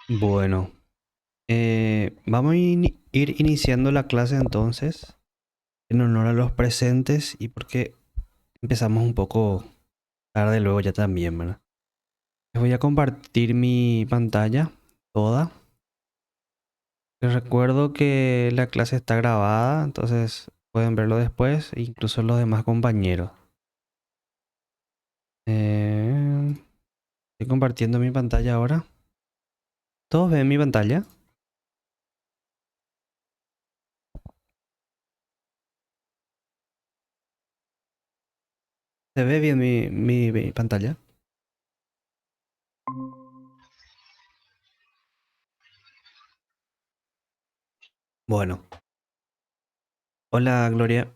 Bueno, vamos a ir iniciando la clase entonces, en honor a los presentes y porque empezamos un poco tarde luego ya también, ¿verdad? Les voy a compartir mi pantalla toda. Les recuerdo que la clase está grabada, entonces pueden verlo después, e incluso los demás compañeros. Estoy compartiendo mi pantalla ahora. ¿Todos ven mi pantalla? ¿Se ve bien mi pantalla? Bueno, hola Gloria.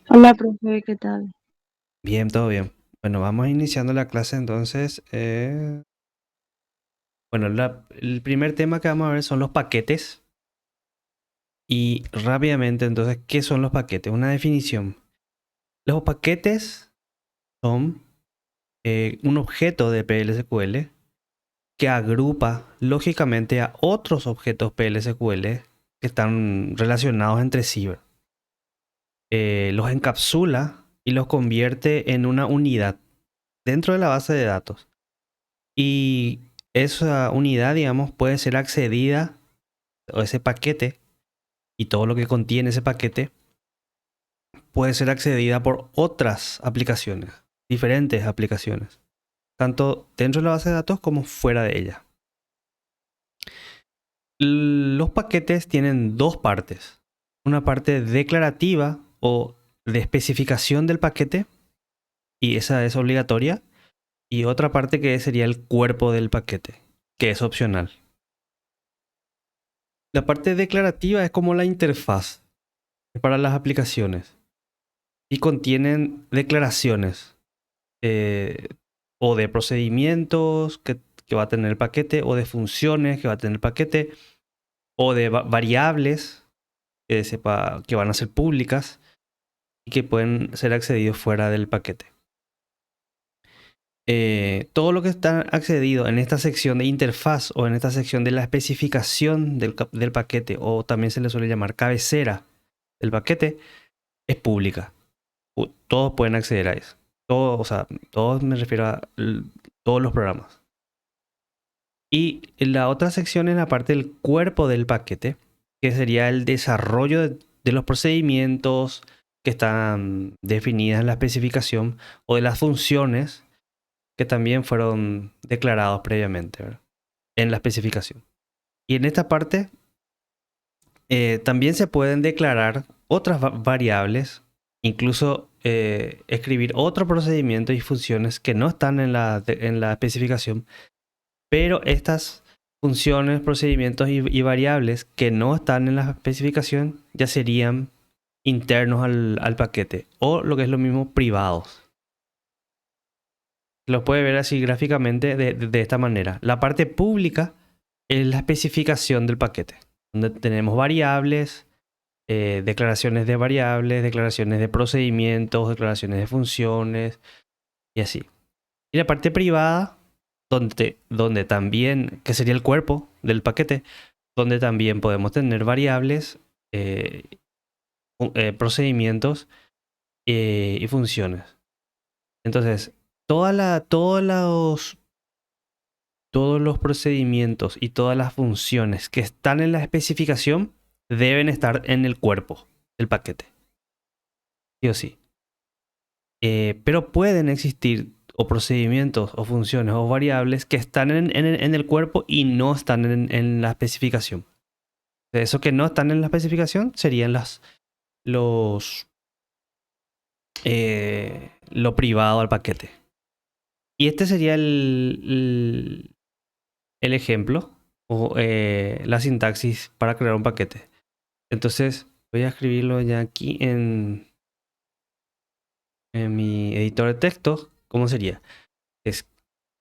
Hola, profe, ¿qué tal? Bien, todo bien. Bueno, vamos iniciando la clase entonces. Bueno, el primer tema que vamos a ver son los paquetes. Y rápidamente, entonces, ¿qué son los paquetes? Una definición. Los paquetes son un objeto de PLSQL que agrupa lógicamente a otros objetos PLSQL que están relacionados entre sí. Los encapsula y los convierte en una unidad dentro de la base de datos. Y esa unidad, digamos, puede ser accedida, o ese paquete y todo lo que contiene ese paquete, puede ser accedida por otras aplicaciones, diferentes aplicaciones, tanto dentro de la base de datos como fuera de ella. Los paquetes tienen dos partes. Una parte declarativa o de especificación del paquete, y esa es obligatoria, y otra parte que sería el cuerpo del paquete, que es opcional. La parte declarativa es como la interfaz para las aplicaciones y contienen declaraciones eh, o de procedimientos que va a tener el paquete, o de funciones que va a tener el paquete, o de variables que van a ser públicas y que pueden ser accedidos fuera del paquete. Todo lo que está accedido en esta sección de interfaz o en esta sección de la especificación del paquete, o también se le suele llamar cabecera del paquete, es pública. Todos pueden acceder a eso. Todos, o sea, todos me refiero a todos los programas. Y la otra sección es la parte del cuerpo del paquete, que sería el desarrollo de los procedimientos que están definidas en la especificación, o de las funciones que también fueron declarados previamente, ¿verdad?, en la especificación. Y en esta parte también se pueden declarar otras variables, incluso escribir otros procedimientos y funciones que no están en la especificación, pero estas funciones, procedimientos y variables que no están en la especificación ya serían internos al paquete, o lo que es lo mismo, privados. Los puede ver así gráficamente de esta manera. La parte pública es la especificación del paquete, donde tenemos variables, declaraciones de variables, declaraciones de procedimientos, declaraciones de funciones y así. Y la parte privada, donde también, que sería el cuerpo del paquete, donde también podemos tener variables, eh, procedimientos y funciones. Entonces, todos los procedimientos y todas las funciones que están en la especificación deben estar en el cuerpo del paquete, sí o sí. Pero pueden existir o procedimientos o funciones o variables que están en el cuerpo y no están en la especificación. De eso que no están en la especificación serían los, lo privado al paquete. Y este sería el ejemplo o la sintaxis para crear un paquete. Entonces voy a escribirlo ya aquí en mi editor de texto. ¿Cómo sería? Es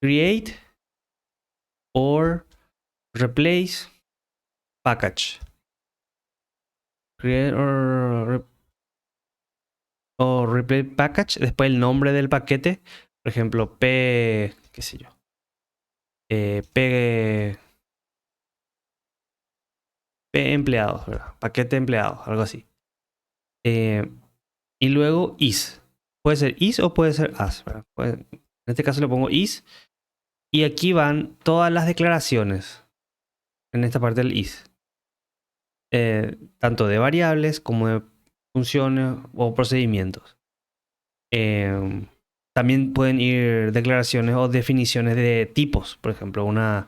create or replace package. Create o replace package. Después el nombre del paquete. Por ejemplo, qué sé yo. P P empleados, ¿verdad? Paquete empleados, algo así. Y luego is. Puede ser is o puede ser as, ¿verdad? En este caso le pongo is. Y aquí van todas las declaraciones en esta parte del is. Tanto de variables como de funciones o procedimientos. También pueden ir declaraciones o definiciones de tipos. Por ejemplo, una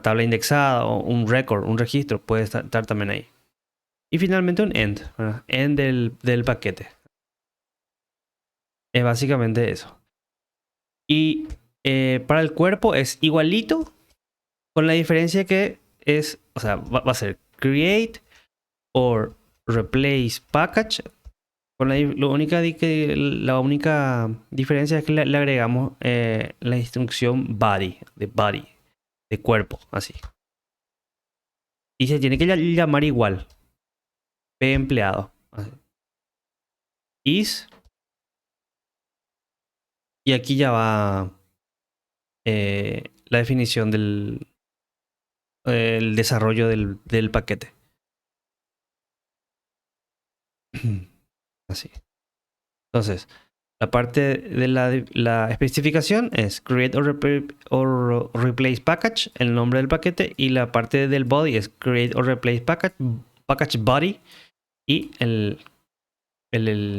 tabla indexada o un record, un registro puede estar también ahí. Y finalmente un end, ¿verdad? End del paquete. Es básicamente eso. Y para el cuerpo es igualito, con la diferencia que es, o sea, va a ser create or replace package. Con la única diferencia es que le agregamos la instrucción body, de cuerpo, así. Y se tiene que llamar igual. P empleado. Así. Is. Y aquí ya va la definición del el desarrollo del paquete. Así. Entonces, la parte de la especificación es create or replace package, el nombre del paquete, y la parte del body es create or replace package body y el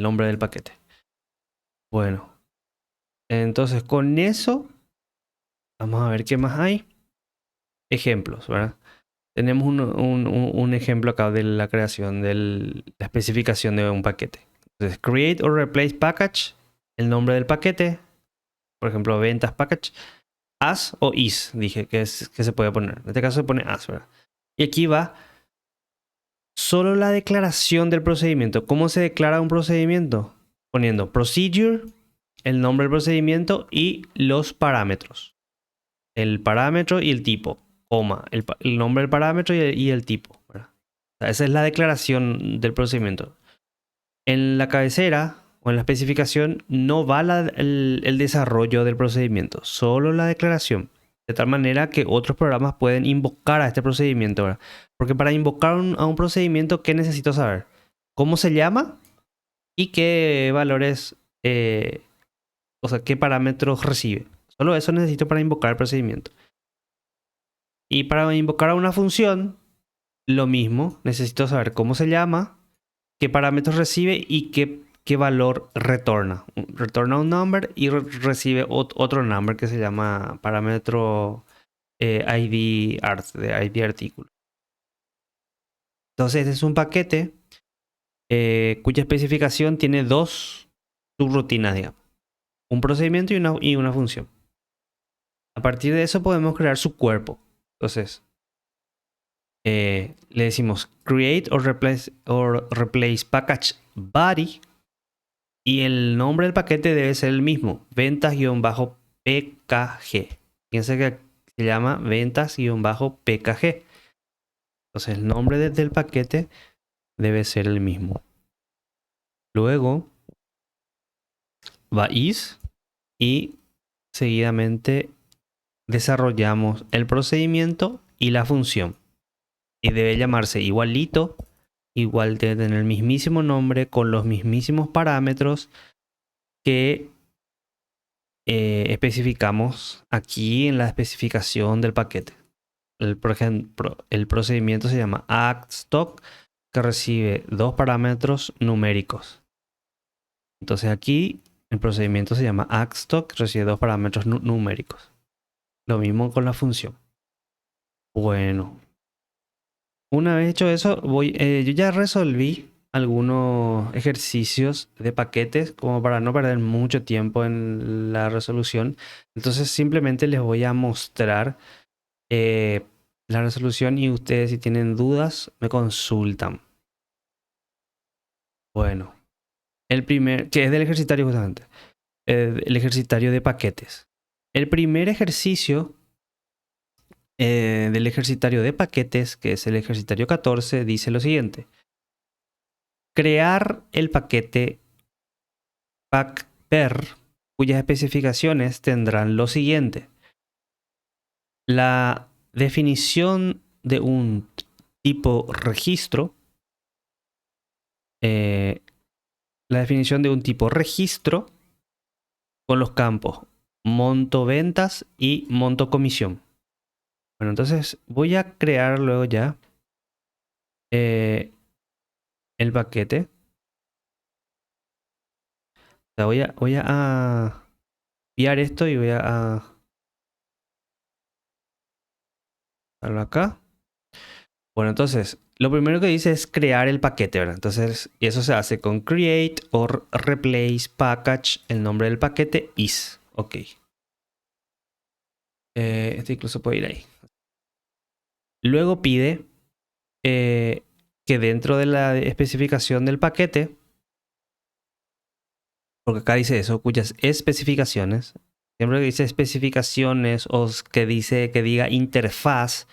nombre del paquete. Bueno, entonces con eso vamos a ver qué más hay. Ejemplos, ¿verdad? Tenemos un ejemplo acá de la creación de la especificación de un paquete. Entonces, create or replace package, el nombre del paquete, por ejemplo, ventas package, as o is, dije que se puede poner. En este caso se pone as, ¿verdad? Y aquí va solo la declaración del procedimiento. ¿Cómo se declara un procedimiento? Poniendo procedure, el nombre del procedimiento y los parámetros. El parámetro y el tipo, coma, el nombre del parámetro y el tipo, ¿verdad? O sea, esa es la declaración del procedimiento. En la cabecera o en la especificación no va el desarrollo del procedimiento, solo la declaración. De tal manera que otros programas pueden invocar a este procedimiento, ¿verdad? Porque para invocar a un procedimiento, ¿qué necesito saber? ¿Cómo se llama? Y qué valores, o sea, qué parámetros recibe. Solo eso necesito para invocar el procedimiento. Y para invocar a una función, lo mismo. Necesito saber cómo se llama, qué parámetros recibe y qué valor retorna. Retorna un number y recibe otro number que se llama parámetro ID art, de ID artículo. Entonces, este es un paquete cuya especificación tiene dos subrutinas, digamos. Un procedimiento y una función. A partir de eso podemos crear su cuerpo. Entonces, le decimos create or replace package body y el nombre del paquete debe ser el mismo, ventas-pkg. Piensa que se llama ventas-pkg. Entonces el nombre del paquete debe ser el mismo. Luego va is y seguidamente desarrollamos el procedimiento y la función. Y debe llamarse igualito, igual de tener el mismísimo nombre con los mismísimos parámetros que especificamos aquí en la especificación del paquete. Por ejemplo, el procedimiento se llama addStock, que recibe dos parámetros numéricos. Entonces aquí el procedimiento se llama addStock, recibe dos parámetros numéricos. Lo mismo con la función. Bueno, una vez hecho eso, yo ya resolví algunos ejercicios de paquetes como para no perder mucho tiempo en la resolución. Entonces simplemente les voy a mostrar la resolución y ustedes si tienen dudas me consultan. Bueno, el primer, que es del ejercitario justamente, el ejercitario de paquetes. El primer ejercicio del ejercitario de paquetes, que es el ejercitario 14, dice lo siguiente. Crear el paquete packper, cuyas especificaciones tendrán lo siguiente. La definición de un tipo registro. La definición de un tipo registro con los campos monto ventas y monto comisión. Bueno, entonces voy a crear luego ya el paquete. O sea, voy a copiar esto y voy a darlo acá. Bueno, entonces, lo primero que dice es crear el paquete, ¿verdad? Entonces, y eso se hace con create or replace package, el nombre del paquete is. Ok. Este incluso puede ir ahí. Luego pide que dentro de la especificación del paquete, porque acá dice eso, cuyas especificaciones, siempre que dice especificaciones o que diga interfaz,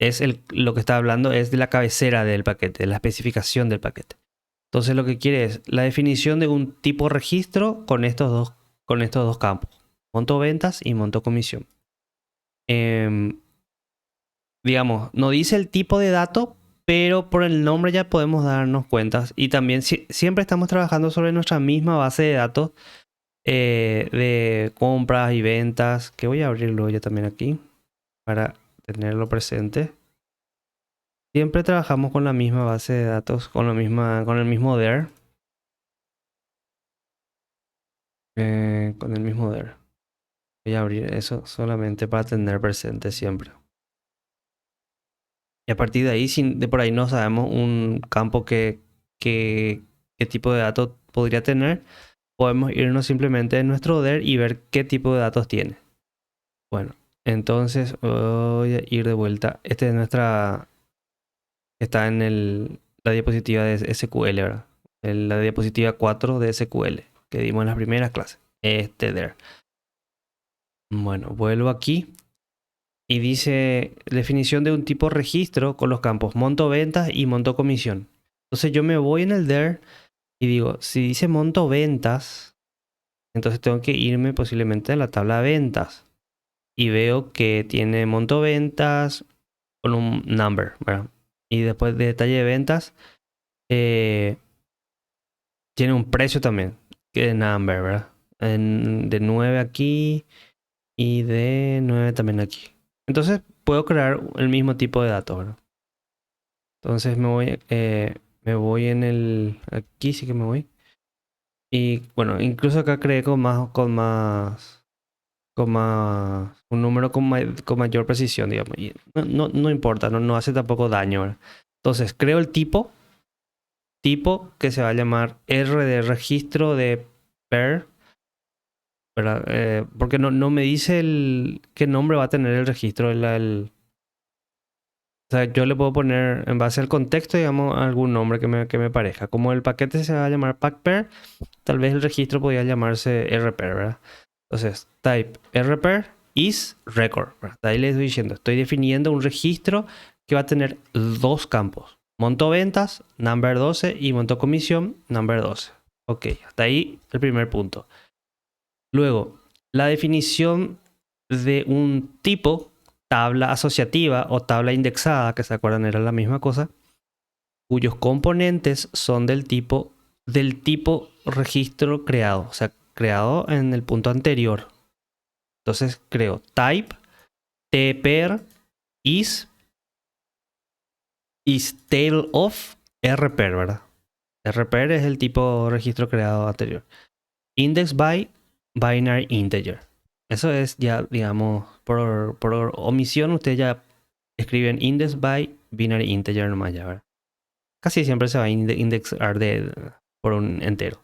es lo que está hablando es de la cabecera del paquete, de la especificación del paquete. Entonces lo que quiere es la definición de un tipo registro con estos dos campos, monto ventas y monto comisión. Digamos, no dice el tipo de dato, pero por el nombre ya podemos darnos cuenta. Y también siempre estamos trabajando sobre nuestra misma base de datos de compras y ventas, que voy a abrirlo ya también aquí para tenerlo presente. Siempre trabajamos con la misma base de datos, con el mismo DER. Con el mismo DER. Voy a abrir eso solamente para tener presente siempre. Y a partir de ahí, de por ahí no sabemos un campo qué tipo de datos podría tener, podemos irnos simplemente en nuestro DER y ver qué tipo de datos tiene. Bueno, entonces voy a ir de vuelta. Esta es nuestra... Está en la diapositiva de SQL, ¿verdad? En la diapositiva 4 de SQL que dimos en las primeras clases. Este DER. Bueno, vuelvo aquí. Y dice definición de un tipo registro con los campos monto ventas y monto comisión. Entonces yo me voy en el DER y digo, si dice monto ventas, entonces tengo que irme posiblemente a la tabla de ventas. Y veo que tiene monto ventas con un number, ¿verdad? Y después de detalle de ventas, tiene un precio también, que es number, ¿verdad? De 9 aquí y de 9 también aquí. Entonces puedo crear el mismo tipo de datos, ¿verdad? Entonces me voy en el... Aquí sí que me voy. Y bueno, incluso acá creé un número con mayor precisión, digamos. Y no importa, no hace tampoco daño, ¿verdad? Entonces creo el tipo que se va a llamar R de registro de per, ¿verdad? Porque no me dice qué nombre va a tener el registro, o sea, yo le puedo poner en base al contexto, digamos, algún nombre que me parezca. Como el paquete se va a llamar packpair, tal vez el registro podría llamarse rpair, ¿verdad? Entonces, type rpair is record, ¿verdad? Ahí les estoy diciendo, estoy definiendo un registro que va a tener dos campos. Monto ventas, number 12, y monto comisión, number 12. Ok, hasta ahí el primer punto. Luego, la definición de un tipo tabla asociativa o tabla indexada, que se acuerdan era la misma cosa, cuyos componentes son del tipo registro creado, o sea, creado en el punto anterior. Entonces creo type tpair is tail of rpair, ¿verdad? Rpair es el tipo registro creado anterior. Index by binary integer. Eso es ya, digamos, por omisión, ustedes ya escriben index by binary integer nomás ya, ¿verdad? Casi siempre se va a indexar por un entero.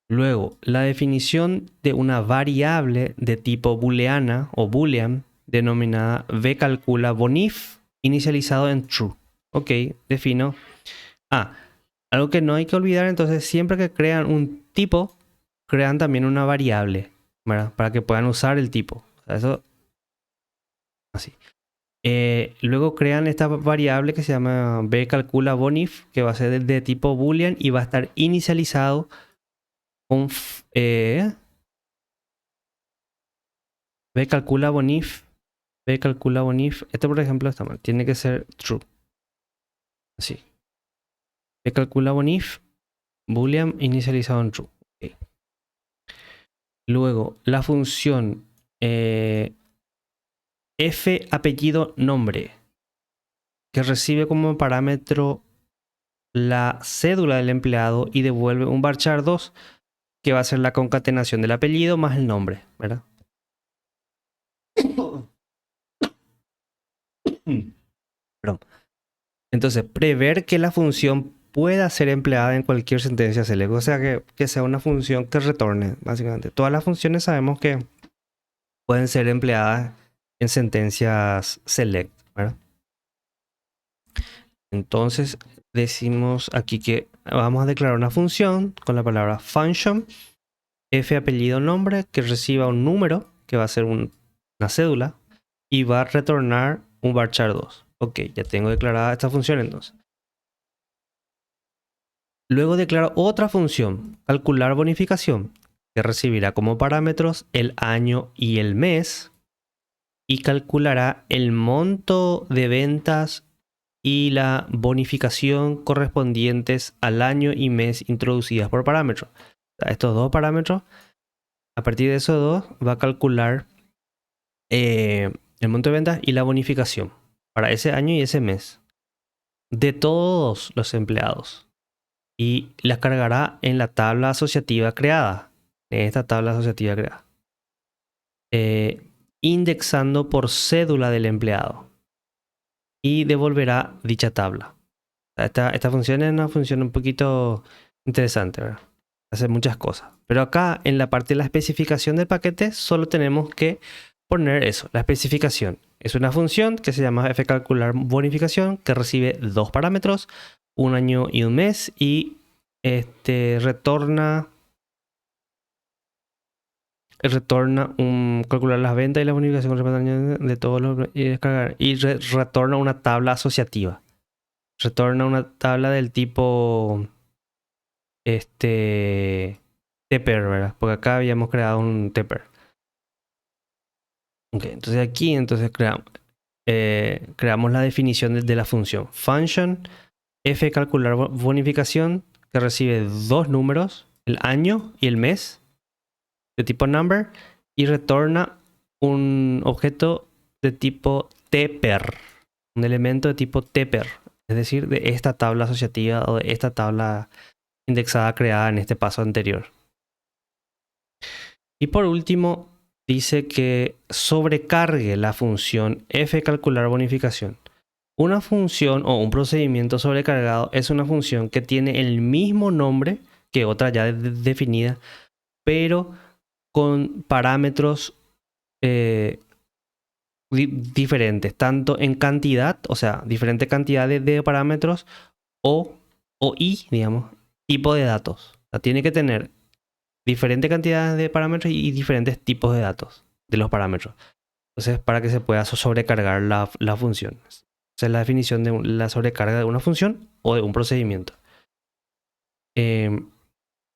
Luego, la definición de una variable de tipo booleana o boolean denominada vCalculaBonif inicializado en true. Ok, defino. Algo que no hay que olvidar, entonces siempre que crean un tipo, crean también una variable, ¿verdad? Para que puedan usar el tipo. O sea, eso así. Luego crean esta variable que se llama vCalculaBonif, que va a ser de tipo boolean y va a estar inicializado con vCalculaBonif B calcula bonif. Este, por ejemplo, está mal. Tiene que ser true. Así. B calcula bonif. Boolean inicializado en true. Okay. Luego, la función f apellido nombre, que recibe como parámetro la cédula del empleado y devuelve un varchar 2, que va a ser la concatenación del apellido más el nombre, ¿verdad? Perdón. Entonces, prever que la función pueda ser empleada en cualquier sentencia select, o sea, que sea una función que retorne, básicamente. Todas las funciones sabemos que pueden ser empleadas en sentencias select, ¿verdad? Entonces, decimos aquí que vamos a declarar una función con la palabra function, f apellido nombre, que reciba un número, que va a ser una cédula, y va a retornar un varchar 2. Ok, ya tengo declarada esta función entonces. Luego declaro otra función, calcular bonificación, que recibirá como parámetros el año y el mes, y calculará el monto de ventas y la bonificación correspondientes al año y mes introducidas por parámetro. Estos dos parámetros, a partir de esos dos, va a calcular el monto de ventas y la bonificación para ese año y ese mes de todos los empleados, y las cargará en la tabla asociativa creada, en esta tabla asociativa creada, indexando por cédula del empleado, y devolverá dicha tabla. Esta función es una función un poquito interesante, ¿verdad? Hace muchas cosas. Pero acá en la parte de la especificación del paquete solo tenemos que poner eso, la especificación. Es una función que se llama fcalcular bonificación, que recibe dos parámetros, un año y un mes, y retorna calcular las ventas y la bonificación de todos los, y descargar, y retorna una tabla asociativa. Retorna una tabla del tipo tepper, ¿verdad? Porque acá habíamos creado un tepper. Ok, entonces aquí creamos la definición de la función function f calcular bonificación, que recibe dos números, el año y el mes, de tipo number, y retorna un objeto de tipo tepper, un elemento de tipo tepper, es decir, de esta tabla asociativa o de esta tabla indexada creada en este paso anterior. Y por último, dice que sobrecargue la función f calcular bonificación. Una función o un procedimiento sobrecargado es una función que tiene el mismo nombre que otra ya definida, pero con parámetros diferentes, tanto en cantidad, o sea, diferente cantidad de parámetros, y, digamos, tipo de datos. O sea, tiene que tener diferente cantidad de parámetros y diferentes tipos de datos de los parámetros. Entonces, para que se pueda sobrecargar la función. Esa es la definición de la sobrecarga de una función o de un procedimiento.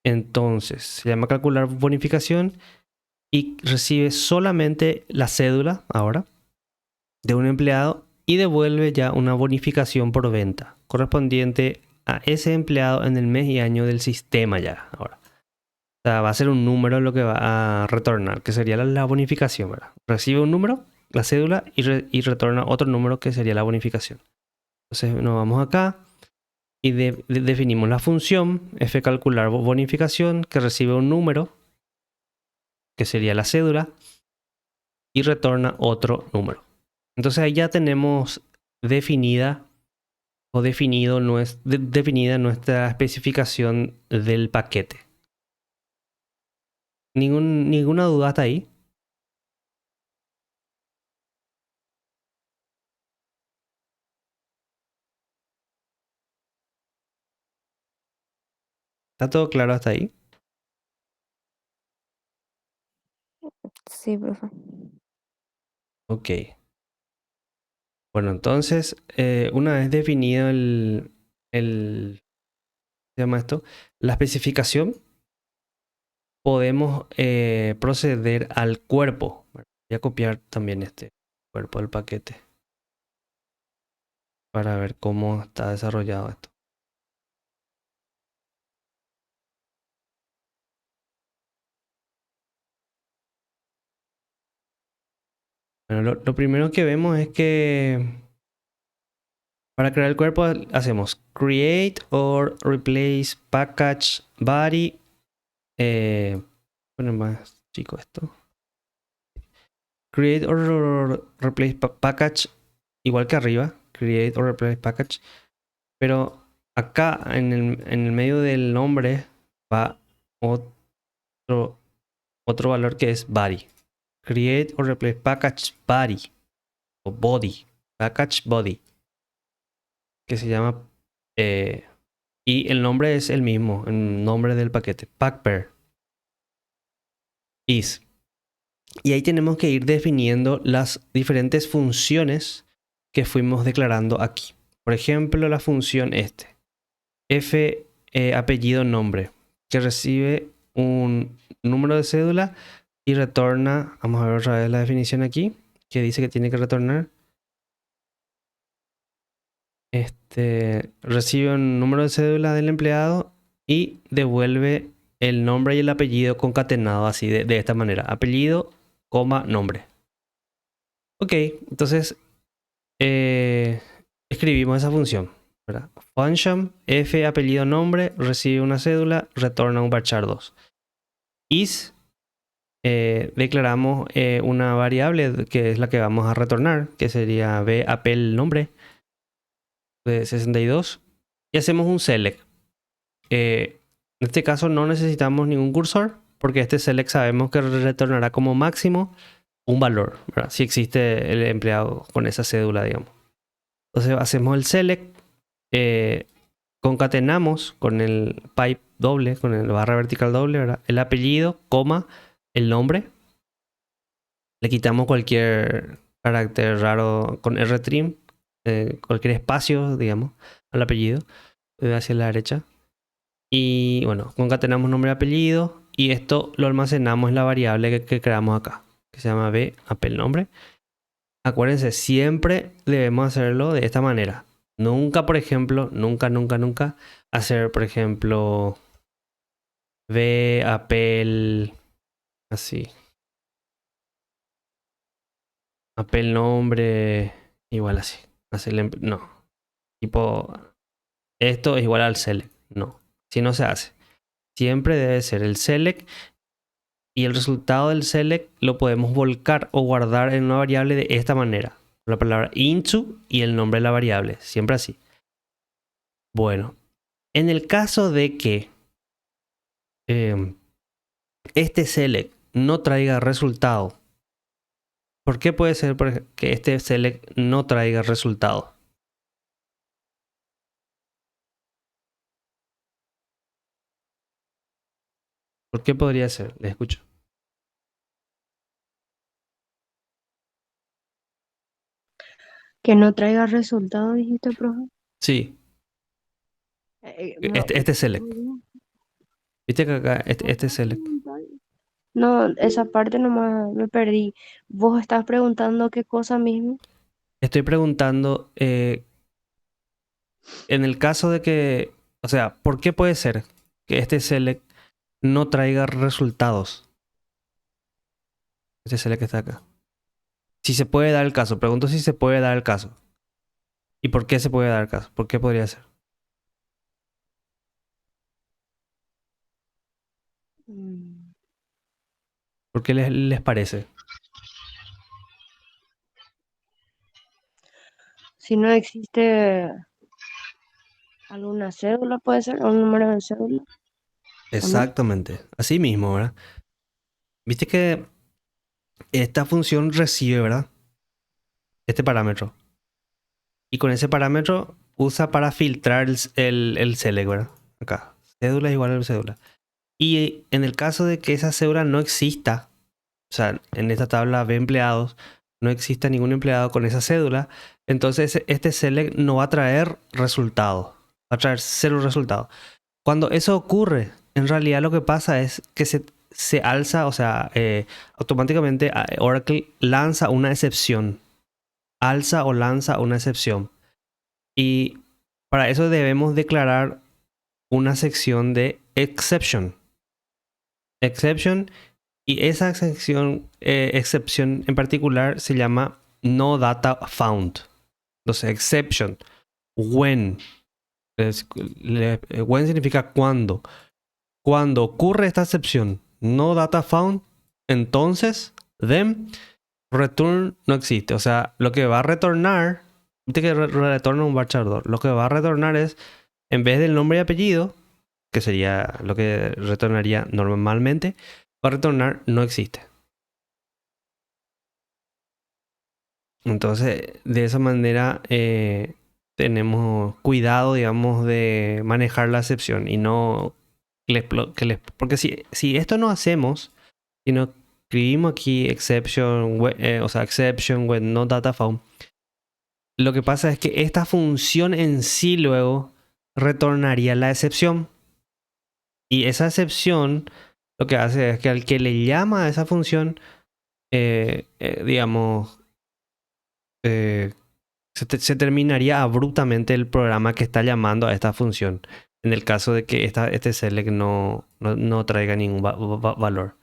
Entonces, se llama calcular bonificación y recibe solamente la cédula ahora de un empleado y devuelve ya una bonificación por venta correspondiente a ese empleado en el mes y año del sistema ya ahora. O sea, va a ser un número lo que va a retornar, que sería la bonificación, ¿verdad? Recibe un número, la cédula, y retorna otro número que sería la bonificación. Entonces nos vamos acá y definimos la función f calcular bonificación, que recibe un número, que sería la cédula, y retorna otro número. Entonces ahí ya tenemos definida o definida nuestra especificación del paquete. ¿Ninguna duda hasta ahí? ¿Está todo claro hasta ahí? Sí, profe. Ok. Bueno, entonces, una vez definido ¿se llama esto? La especificación, podemos proceder al cuerpo. Voy a copiar también este. cuerpo del paquete para ver cómo está desarrollado esto. Bueno, lo primero que vemos es que para crear el cuerpo hacemos create or replace package body. Bueno, más chico esto. Create or replace package, igual que arriba. Create or replace package. Pero acá en el medio del nombre va otro valor que es body. Create or replace package body. O body. Package body. Que se llama... y el nombre es el mismo. El nombre del paquete. Packpair. Is. Y ahí tenemos que ir definiendo las diferentes funciones que fuimos declarando aquí. Por ejemplo, la función f apellido nombre, que recibe un número de cédula y retorna, vamos a ver otra vez la definición aquí, que dice que tiene que retornar. Recibe un número de cédula del empleado y devuelve el nombre y el apellido concatenado así de esta manera. Apellido, coma, nombre. Ok, entonces escribimos esa función, ¿verdad? Function, f apellido nombre, recibe una cédula, retorna un varchar 2. Is, declaramos una variable que es la que vamos a retornar, que sería v apel nombre de 62. Y hacemos un select. En este caso no necesitamos ningún cursor, porque este select sabemos que retornará como máximo un valor, ¿verdad? Si existe el empleado con esa cédula, digamos. Entonces hacemos el select, concatenamos con el pipe doble, con el barra vertical doble, ¿verdad? El apellido, coma, el nombre. Le quitamos cualquier carácter raro con rtrim, cualquier espacio, digamos, al apellido, hacia la derecha. Y bueno, concatenamos nombre y apellido. Y esto lo almacenamos en la variable que creamos acá, que se llama v apel nombre. Acuérdense, siempre debemos hacerlo de esta manera. Nunca, por ejemplo, nunca hacer, por ejemplo, v apel así. Apel nombre igual así. No. Tipo, esto es igual al select. No. Si no se hace. Siempre debe ser el select. Y el resultado del select lo podemos volcar o guardar en una variable de esta manera. La palabra into y el nombre de la variable. Siempre así. Bueno. En el caso de que este select no traiga resultado. ¿Por qué puede ser que este select no traiga resultado? ¿Por qué podría ser? Les escucho. Que no traiga resultado, dijiste, profe. Sí, No, este select. ¿Viste que acá este select? no, esa parte nomás me perdí. ¿Vos estás preguntando qué cosa mismo? Estoy preguntando, en el caso de que, o sea, ¿por qué puede ser que este select no traiga resultados? Este select que está acá. Si se puede dar el caso, pregunto si se puede dar el caso. ¿Y por qué se puede dar el caso? ¿Por qué podría ser? Mm, ¿Por qué les parece? Si no existe alguna cédula, puede ser, un número de cédula, ¿o no? Exactamente, así mismo, ¿verdad? Viste que esta función recibe, ¿verdad? Este parámetro. Y con ese parámetro usa para filtrar el select, ¿verdad? Acá. Cédula es igual a cédula. Y en el caso de que esa cédula no exista, o sea, en esta tabla de empleados, no exista ningún empleado con esa cédula, entonces este select no va a traer resultados. Va a traer 0 resultados. Cuando eso ocurre, en realidad lo que pasa es que se alza, o sea, automáticamente Oracle lanza una excepción. alza o lanza una excepción. Y para eso debemos declarar una sección de exception. Exception, y esa excepción en particular se llama no data found. Entonces, exception, when. When significa cuando. Cuando ocurre esta excepción, no data found, entonces, then, return no existe. O sea, lo que va a retornar, viste que retorna un varchador. Lo que va a retornar es, en vez del nombre y apellido, que sería lo que retornaría normalmente, va a retornar no existe. Entonces, de esa manera tenemos cuidado, digamos, de manejar la excepción y no porque si esto no hacemos, si no escribimos aquí exception, o sea, exception when no data found, lo que pasa es que esta función en sí luego retornaría la excepción. Y esa excepción lo que hace es que al que le llama a esa función, digamos, se terminaría abruptamente el programa que está llamando a esta función, en el caso de que este select no traiga ningún valor.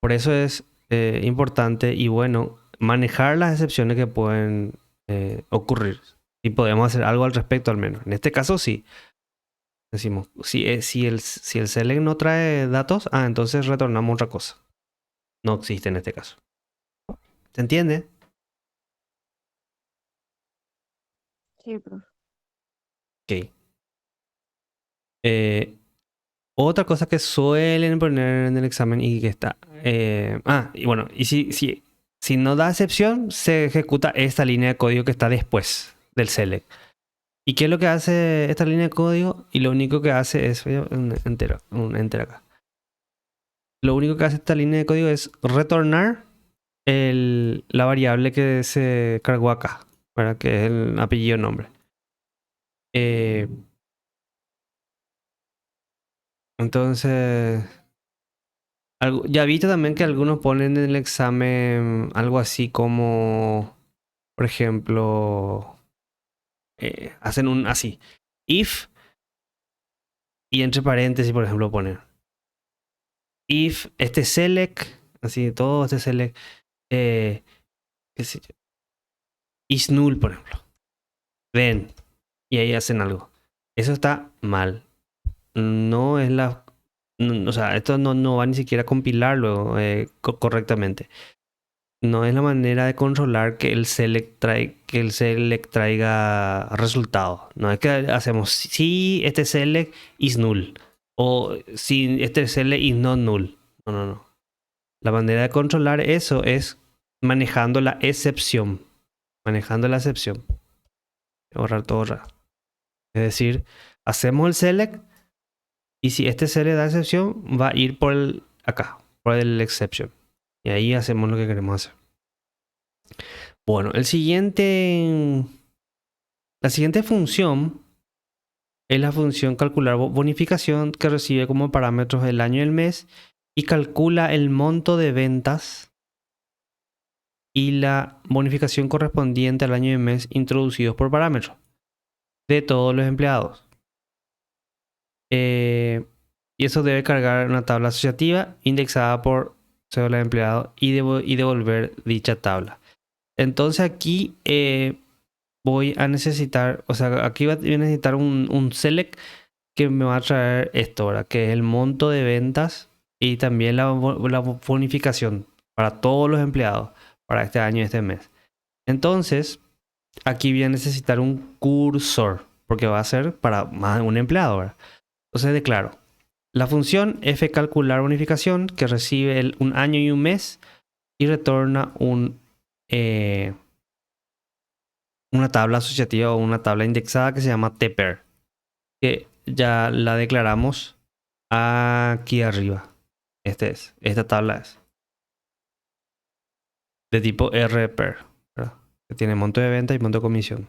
Por eso es importante y bueno manejar las excepciones que pueden ocurrir. Y podemos hacer algo al respecto al menos. En este caso sí. Decimos, si el select no trae datos, entonces retornamos otra cosa. No existe en este caso. ¿Se entiende? Sí, profe. Ok. Otra cosa que suelen poner en el examen y que está... y bueno, y si no da excepción, se ejecuta esta línea de código que está después del select. ¿Y qué es lo que hace esta línea de código? Y lo único que hace es... Voy a un enter acá. Lo único que hace esta línea de código es retornar la variable que se cargó acá, ¿verdad? Que es el apellido nombre. Entonces, ya he visto también que algunos ponen en el examen algo así como, por ejemplo, hacen un así, if, y entre paréntesis, por ejemplo, ponen if este select, así todo este select, qué sé yo, is null, por ejemplo. Ven, y ahí hacen algo. Eso está mal. No es la... o sea, esto no va ni siquiera a compilarlo correctamente. No es la manera de controlar que el select traiga resultados. No es que hacemos si este select is null o si este select is not null. No. La manera de controlar eso es manejando la excepción. Manejando la excepción. Borrar todo raro. Es decir, hacemos el select y si este select da excepción, va a ir por por el exception. Y ahí hacemos lo que queremos hacer. Bueno, la siguiente función es la función calcular bonificación, que recibe como parámetros el año y el mes y calcula el monto de ventas y la bonificación correspondiente al año y mes introducidos por parámetros de todos los empleados. Y eso debe cargar una tabla asociativa indexada por cédula de empleado y devolver dicha tabla. Entonces aquí voy a necesitar, o sea, aquí voy a necesitar un select que me va a traer esto, ¿verdad? Que es el monto de ventas y también la bonificación para todos los empleados para este año y este mes. Entonces, aquí voy a necesitar un cursor, porque va a ser para más de un empleado, ¿verdad? Entonces declaro la función f calcular bonificación, que recibe un año y un mes y retorna una tabla asociativa o una tabla indexada que se llama tper, que ya la declaramos aquí arriba. Esta tabla es de tipo rper, ¿verdad? Que tiene monto de venta y monto de comisión.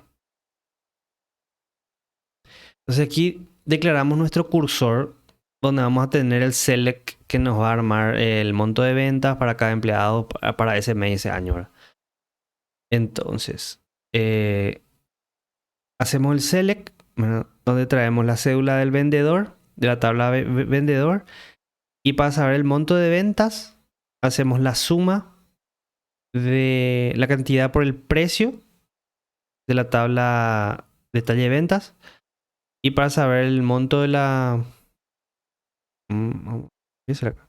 Entonces aquí declaramos nuestro cursor, donde vamos a tener el select que nos va a armar el monto de ventas para cada empleado para ese mes y ese año, ¿verdad? Entonces, hacemos el select, bueno, donde traemos la cédula del vendedor, de la tabla vendedor, y para saber el monto de ventas, hacemos la suma de la cantidad por el precio de la tabla detalle de ventas, y para saber el monto de la... ¿Qué será acá?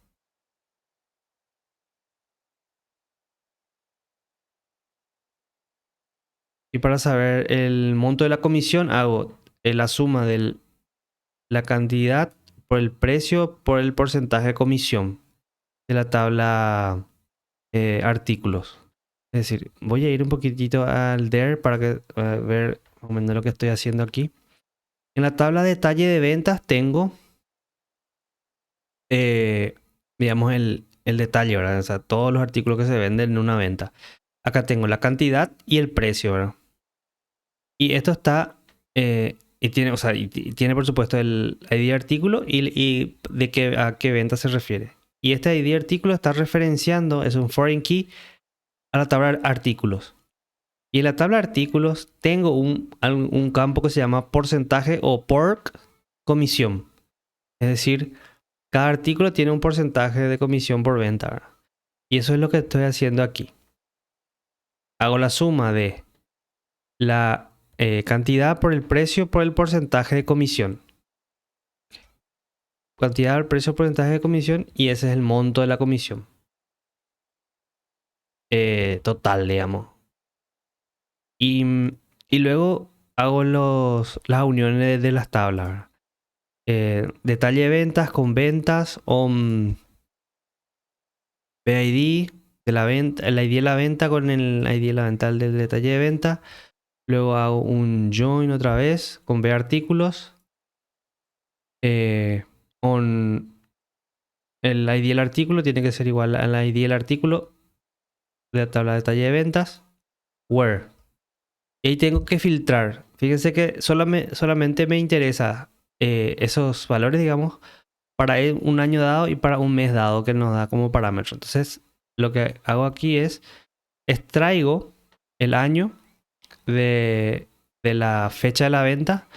Y para saber el monto de la comisión, hago la suma de la cantidad por el precio por el porcentaje de comisión de la tabla artículos. Es decir, voy a ir un poquitito al there para que, ver más o menos lo que estoy haciendo aquí. En la tabla detalle de ventas tengo, digamos, el detalle, ¿verdad? O sea, todos los artículos que se venden en una venta. Acá tengo la cantidad y el precio, ¿verdad? Y esto está, y tiene, o sea, y tiene por supuesto el ID de artículo y de a qué venta se refiere. Y este ID de artículo está referenciando, es un foreign key, a la tabla de artículos. Y en la tabla de artículos tengo un campo que se llama porcentaje o porc comisión. Es decir, cada artículo tiene un porcentaje de comisión por venta, ¿verdad? Y eso es lo que estoy haciendo aquí. Hago la suma de la cantidad por el precio por el porcentaje de comisión. Cantidad del precio, porcentaje de comisión, y ese es el monto de la comisión. Total, digamos. Y luego hago las uniones de las tablas, ¿verdad? Detalle de ventas con ventas on BID de la venta, el ID de la venta con el ID de la venta del detalle de venta. Luego hago un join otra vez con B artículos. Con el ID del artículo tiene que ser igual al ID del artículo de la tabla de detalle de ventas. Where. Y ahí tengo que filtrar. Fíjense que solamente me interesa esos valores, digamos, para un año dado y para un mes dado que nos da como parámetro. Entonces, lo que hago aquí es extraigo el año de la fecha de la venta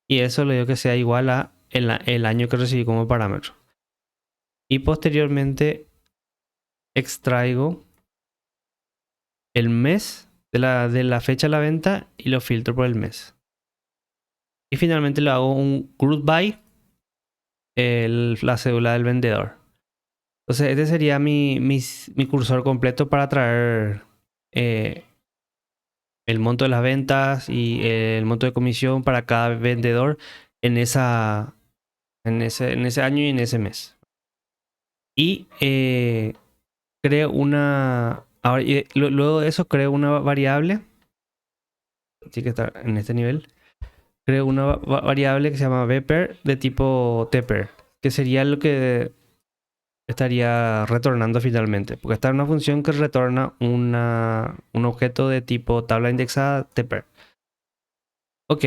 y eso le digo que sea igual a el año que recibí como parámetro. Y posteriormente extraigo el mes de la fecha de la venta y lo filtro por el mes. Y finalmente le hago un group by la cédula del vendedor. Entonces este sería mi cursor completo para traer el monto de las ventas y el monto de comisión para cada vendedor en ese año y en ese mes. Y creo una... Ahora, luego de eso creo una variable. Tiene que estar en este nivel. Creo una variable que se llama vper de tipo tper, que sería lo que estaría retornando finalmente. Porque está en una función que retorna un objeto de tipo tabla indexada tper. Ok.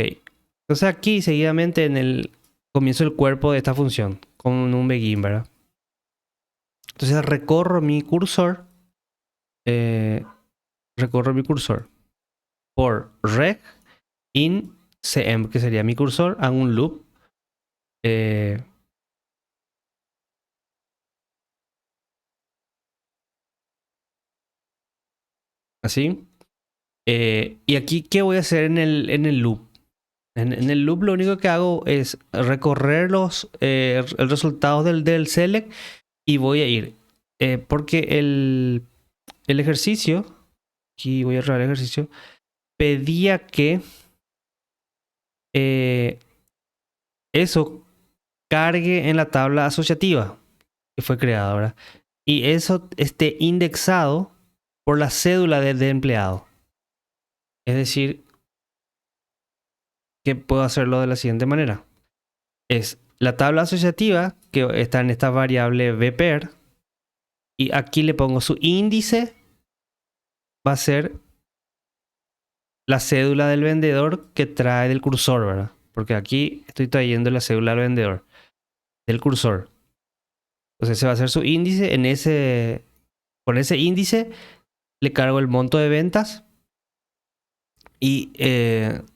Entonces aquí seguidamente en el comienzo el cuerpo de esta función con un begin, ¿verdad? Entonces recorro mi cursor por reg in cm, que sería mi cursor, hago un loop. Así. Y aquí, ¿qué voy a hacer en el loop? En el loop lo único que hago es recorrer el resultado del select y voy a ir. Porque el ejercicio, aquí voy a errar el ejercicio, pedía que eso cargue en la tabla asociativa que fue creada, ¿verdad? Y eso esté indexado por la cédula de empleado. Es decir, que puedo hacerlo de la siguiente manera. Es la tabla asociativa que está en esta variable vper y aquí le pongo su índice, va a ser la cédula del vendedor que trae del cursor, ¿verdad? Porque aquí estoy trayendo la cédula del vendedor del cursor. Entonces se va a hacer su índice con ese índice le cargo el monto de ventas Y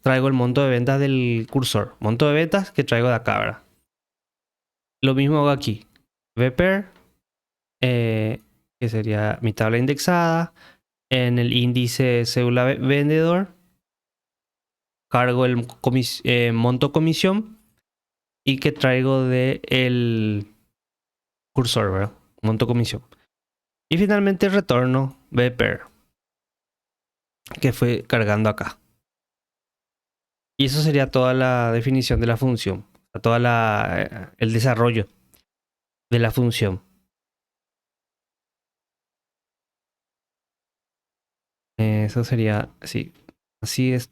traigo el monto de ventas del cursor. Monto de ventas que traigo de acá, ¿verdad? Lo mismo hago aquí. VPER, que sería mi tabla indexada. En el índice cédula vendedor, cargo el monto comisión y que traigo de el cursor, ¿verdad? Monto comisión. Y finalmente retorno VPER, que fue cargando acá. Y eso sería toda la definición de la función, el desarrollo de la función. Eso sería, sí, así es,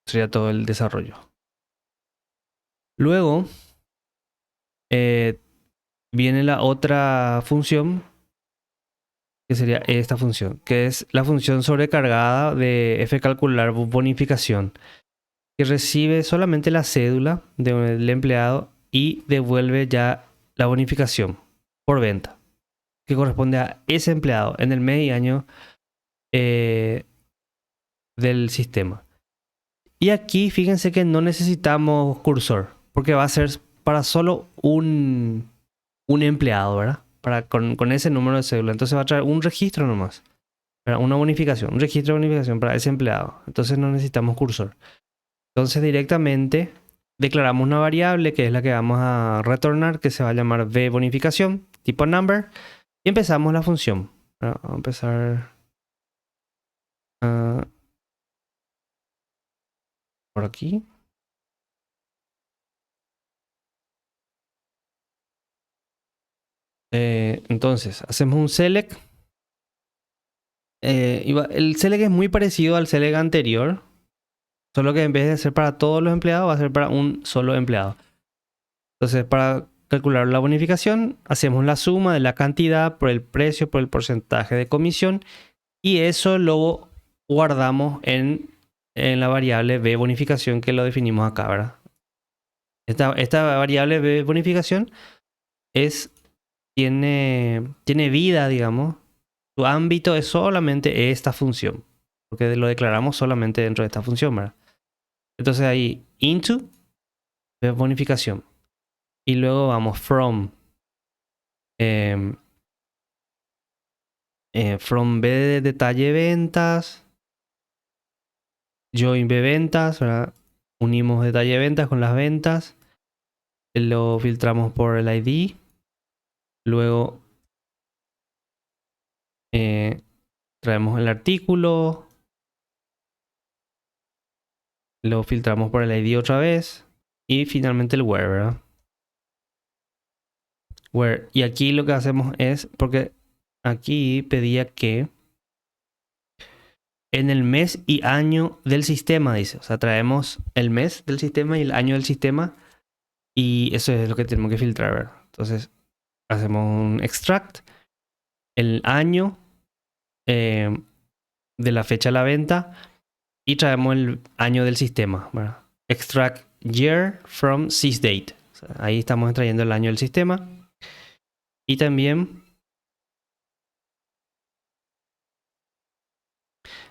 sería todo el desarrollo. Luego viene la otra función, que sería esta función, que es la función sobrecargada de fcalcular bonificación, que recibe solamente la cédula del empleado y devuelve ya la bonificación por venta, que corresponde a ese empleado en el mes y año del sistema. Y aquí fíjense que no necesitamos cursor, porque va a ser para solo un empleado, ¿verdad? Con ese número de cédula. Entonces va a traer un registro nomás, ¿verdad? Una bonificación, un registro de bonificación para ese empleado. Entonces no necesitamos cursor. Entonces directamente declaramos una variable que es la que vamos a retornar, que se va a llamar vBonificación, tipo number, y empezamos la función. Vamos a empezar por aquí. Entonces hacemos un select. El select es muy parecido al select anterior, solo que en vez de ser para todos los empleados va a ser para un solo empleado. Entonces, para calcular la bonificación, hacemos la suma de la cantidad por el precio, por el porcentaje de comisión, y eso lo guardamos en la variable vBonificación que lo definimos acá, ¿verdad? Esta variable vBonificación tiene vida, digamos. Su ámbito es solamente esta función, porque lo declaramos solamente dentro de esta función, ¿verdad? Entonces ahí into bonificación y luego vamos from from B de detalle ventas, join B ventas, ¿verdad? Unimos detalle ventas con las ventas, lo filtramos por el ID, luego traemos el artículo, lo filtramos por el ID otra vez y finalmente el where, ¿verdad? Where. Y aquí lo que hacemos es, porque aquí pedía que en el mes y año del sistema, dice. O sea, traemos el mes del sistema y el año del sistema y eso es lo que tenemos que filtrar, ¿verdad? Entonces hacemos un extract, el año de la fecha de la venta y traemos el año del sistema, ¿verdad? Extract year from sysdate. O sea, ahí estamos extrayendo el año del sistema. Y también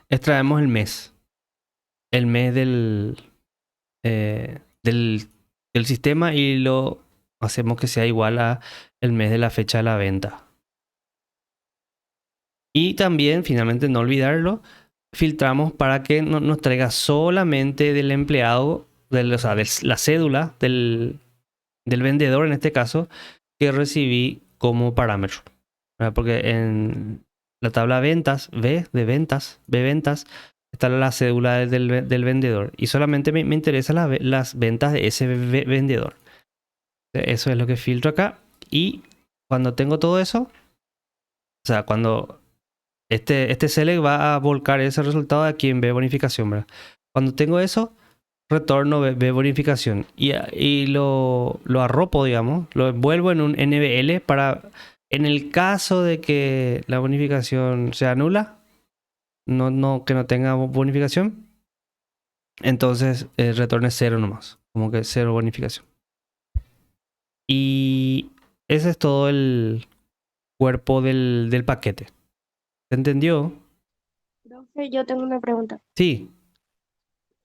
extraemos el mes. El mes del sistema y lo hacemos que sea igual a el mes de la fecha de la venta. Y también, finalmente, no olvidarlo, filtramos para que nos traiga solamente del empleado, o sea, de la cédula del vendedor en este caso, que recibí como parámetro. ¿Verdad? Porque en la tabla ventas, B ventas, está la cédula del vendedor. Y solamente me interesan las ventas de ese vendedor. Eso es lo que filtro acá. Y cuando tengo todo eso, o sea, cuando este select va a volcar ese resultado aquí en vBonificación, ¿verdad? Cuando tengo eso, retorno vBonificación y lo arropo, digamos, lo envuelvo en un NBL para, en el caso de que la bonificación sea nula, que no tenga bonificación, entonces retorne 0 nomás, como que 0 bonificación. Y ese es todo el cuerpo del paquete. ¿Se entendió? Yo tengo una pregunta. Sí,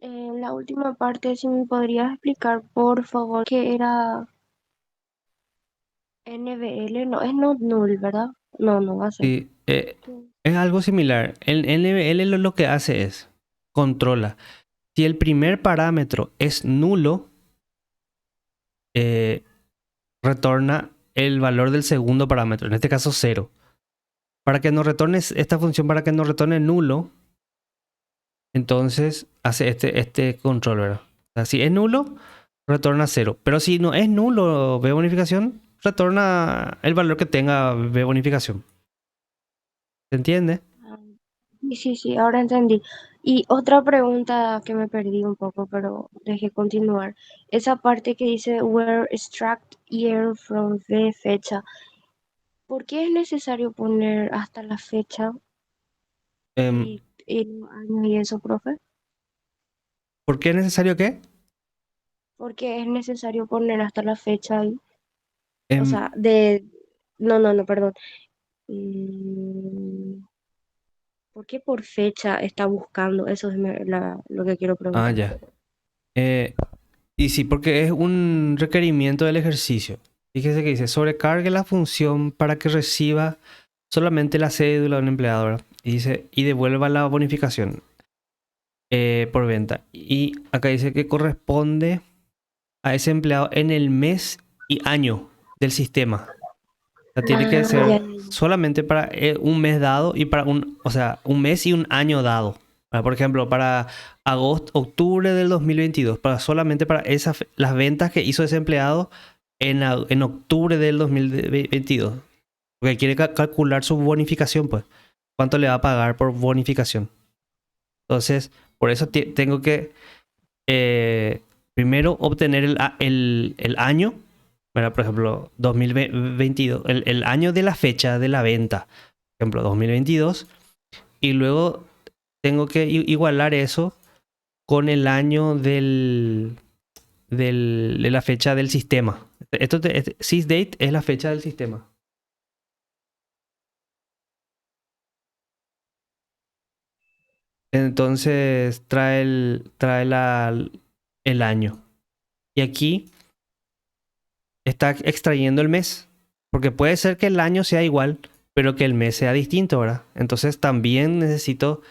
En la última parte, si me podrías explicar, por favor, qué era NBL, no, es not null, ¿verdad? No, no va a ser. sí. ¿Qué? Es algo similar. El NBL lo que hace es controla. Si el primer parámetro es nulo, eh, retorna el valor del segundo parámetro, en este caso cero. Para que nos retorne esta función, para que nos retorne nulo, entonces hace este control, ¿verdad? O sea, si es nulo, retorna cero. Pero si no es nulo B bonificación, retorna el valor que tenga B bonificación. ¿Se entiende? Ah, sí, sí, sí, ahora entendí. Y otra pregunta que me perdí un poco, pero dejé continuar. Esa parte que dice where extract year from the fecha. ¿Por qué es necesario poner hasta la fecha Em, y los años y eso, profe? ¿Por qué es necesario qué? ¿Por qué es necesario poner hasta la fecha ahí? O Em, sea, de... No, no, no, perdón. Mm, ¿Por qué por fecha está buscando? Eso es lo que quiero preguntar. ya. Eh, y sí, porque es un requerimiento del ejercicio. Fíjese que dice, sobrecargue la función para que reciba solamente la cédula de un empleado, ¿verdad? Y dice, y devuelva la bonificación por venta. Y acá dice que corresponde a ese empleado en el mes y año del sistema. O sea, tiene que Ah, ya, ser ya, ya. solamente para un mes dado y para o sea, un mes y un año dado. Por ejemplo, para agosto, octubre del 2022, solamente para las ventas que hizo ese empleado en octubre del 2022. Porque quiere calcular su bonificación, pues. ¿Cuánto le va a pagar por bonificación? Entonces, por eso tengo que primero obtener el año, ¿verdad? Por ejemplo, 2022, el año de la fecha de la venta, por ejemplo, 2022, y luego tengo que igualar eso con el año de la fecha del sistema. Sysdate es la fecha del sistema. Entonces trae el año. Y aquí está extrayendo el mes. Porque puede ser que el año sea igual, pero que el mes sea distinto, ¿verdad? Entonces también necesito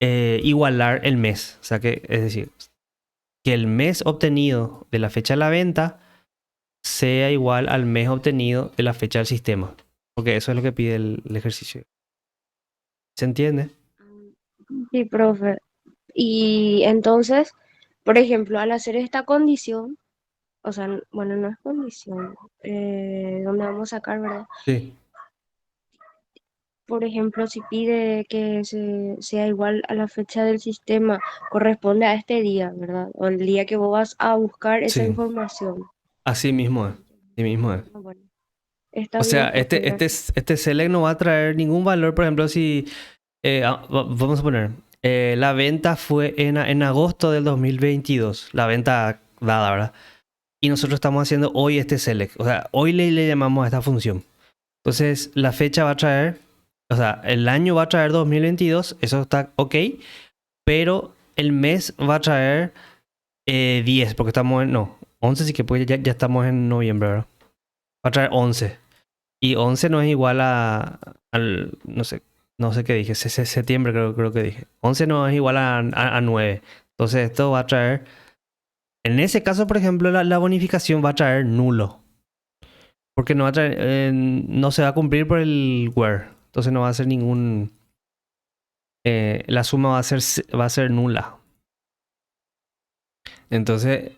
igualar el mes. O sea que, es decir, que el mes obtenido de la fecha de la venta sea igual al mes obtenido de la fecha del sistema. Porque eso es lo que pide el ejercicio. ¿Se entiende? Sí, profe. Y entonces, por ejemplo, al hacer esta condición, o sea, bueno, no es condición, donde vamos a sacar, ¿verdad? Sí. Por ejemplo, si pide que sea igual a la fecha del sistema, corresponde a este día, ¿verdad? O el día que vos vas a buscar esa Sí. información. Así mismo es. Así mismo es. Ah, bueno, está O sea, bien, profe, gracias. este select no va a traer ningún valor. Por ejemplo, si vamos a poner, la venta fue en agosto del 2022, la venta dada, ¿verdad? Y nosotros estamos haciendo hoy este select. O sea, hoy le llamamos a esta función. Entonces, la fecha va a traer, o sea, el año va a traer 2022, eso está ok, pero el mes va a traer 10, porque estamos en, no, 11 sí que pues ya estamos en noviembre, ¿verdad? Va a traer 11. Y 11 no es igual al, no sé qué dije, septiembre creo que dije. 11 no es igual a 9. Entonces esto va a traer, en ese caso, por ejemplo, la bonificación va a traer nulo. Porque no va a traer, no se va a cumplir por el where. Entonces no va a ser ningún, la suma va a ser nula. Entonces,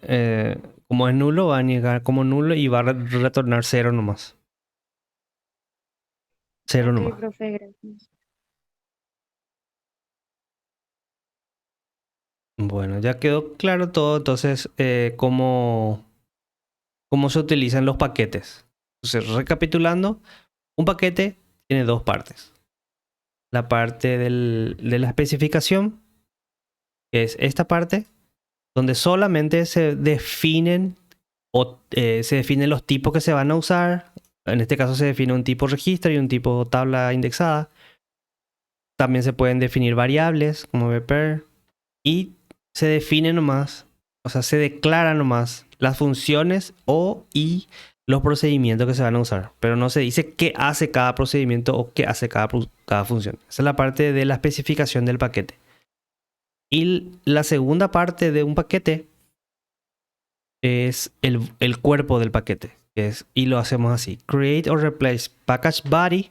como es nulo, va a negar como nulo y va a retornar cero nomás. Cero Ok, nomás. profe, gracias. Bueno, ya quedó claro todo, entonces, cómo se utilizan los paquetes. Entonces, recapitulando, un paquete tiene dos partes. La parte de la especificación, que es esta parte, donde solamente se definen los tipos que se van a usar. En este caso se define un tipo registro y un tipo tabla indexada. También se pueden definir variables como vper y se define nomás, o sea, se declara nomás las funciones y los procedimientos que se van a usar, pero no se dice qué hace cada procedimiento o qué hace cada función. Esa es la parte de la especificación del paquete. Y la segunda parte de un paquete es el cuerpo del paquete, y lo hacemos así: create or replace package body,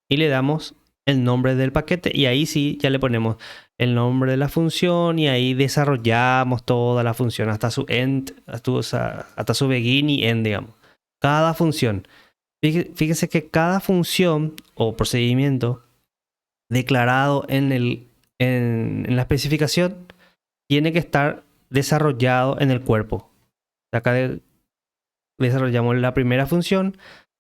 y le damos el nombre del paquete, y ahí sí ya le ponemos el nombre de la función, y ahí desarrollamos toda la función hasta su end, hasta su begin y end, digamos. Cada función. Fíjese que cada función o procedimiento declarado en la especificación tiene que estar desarrollado en el cuerpo. Acá desarrollamos la primera función,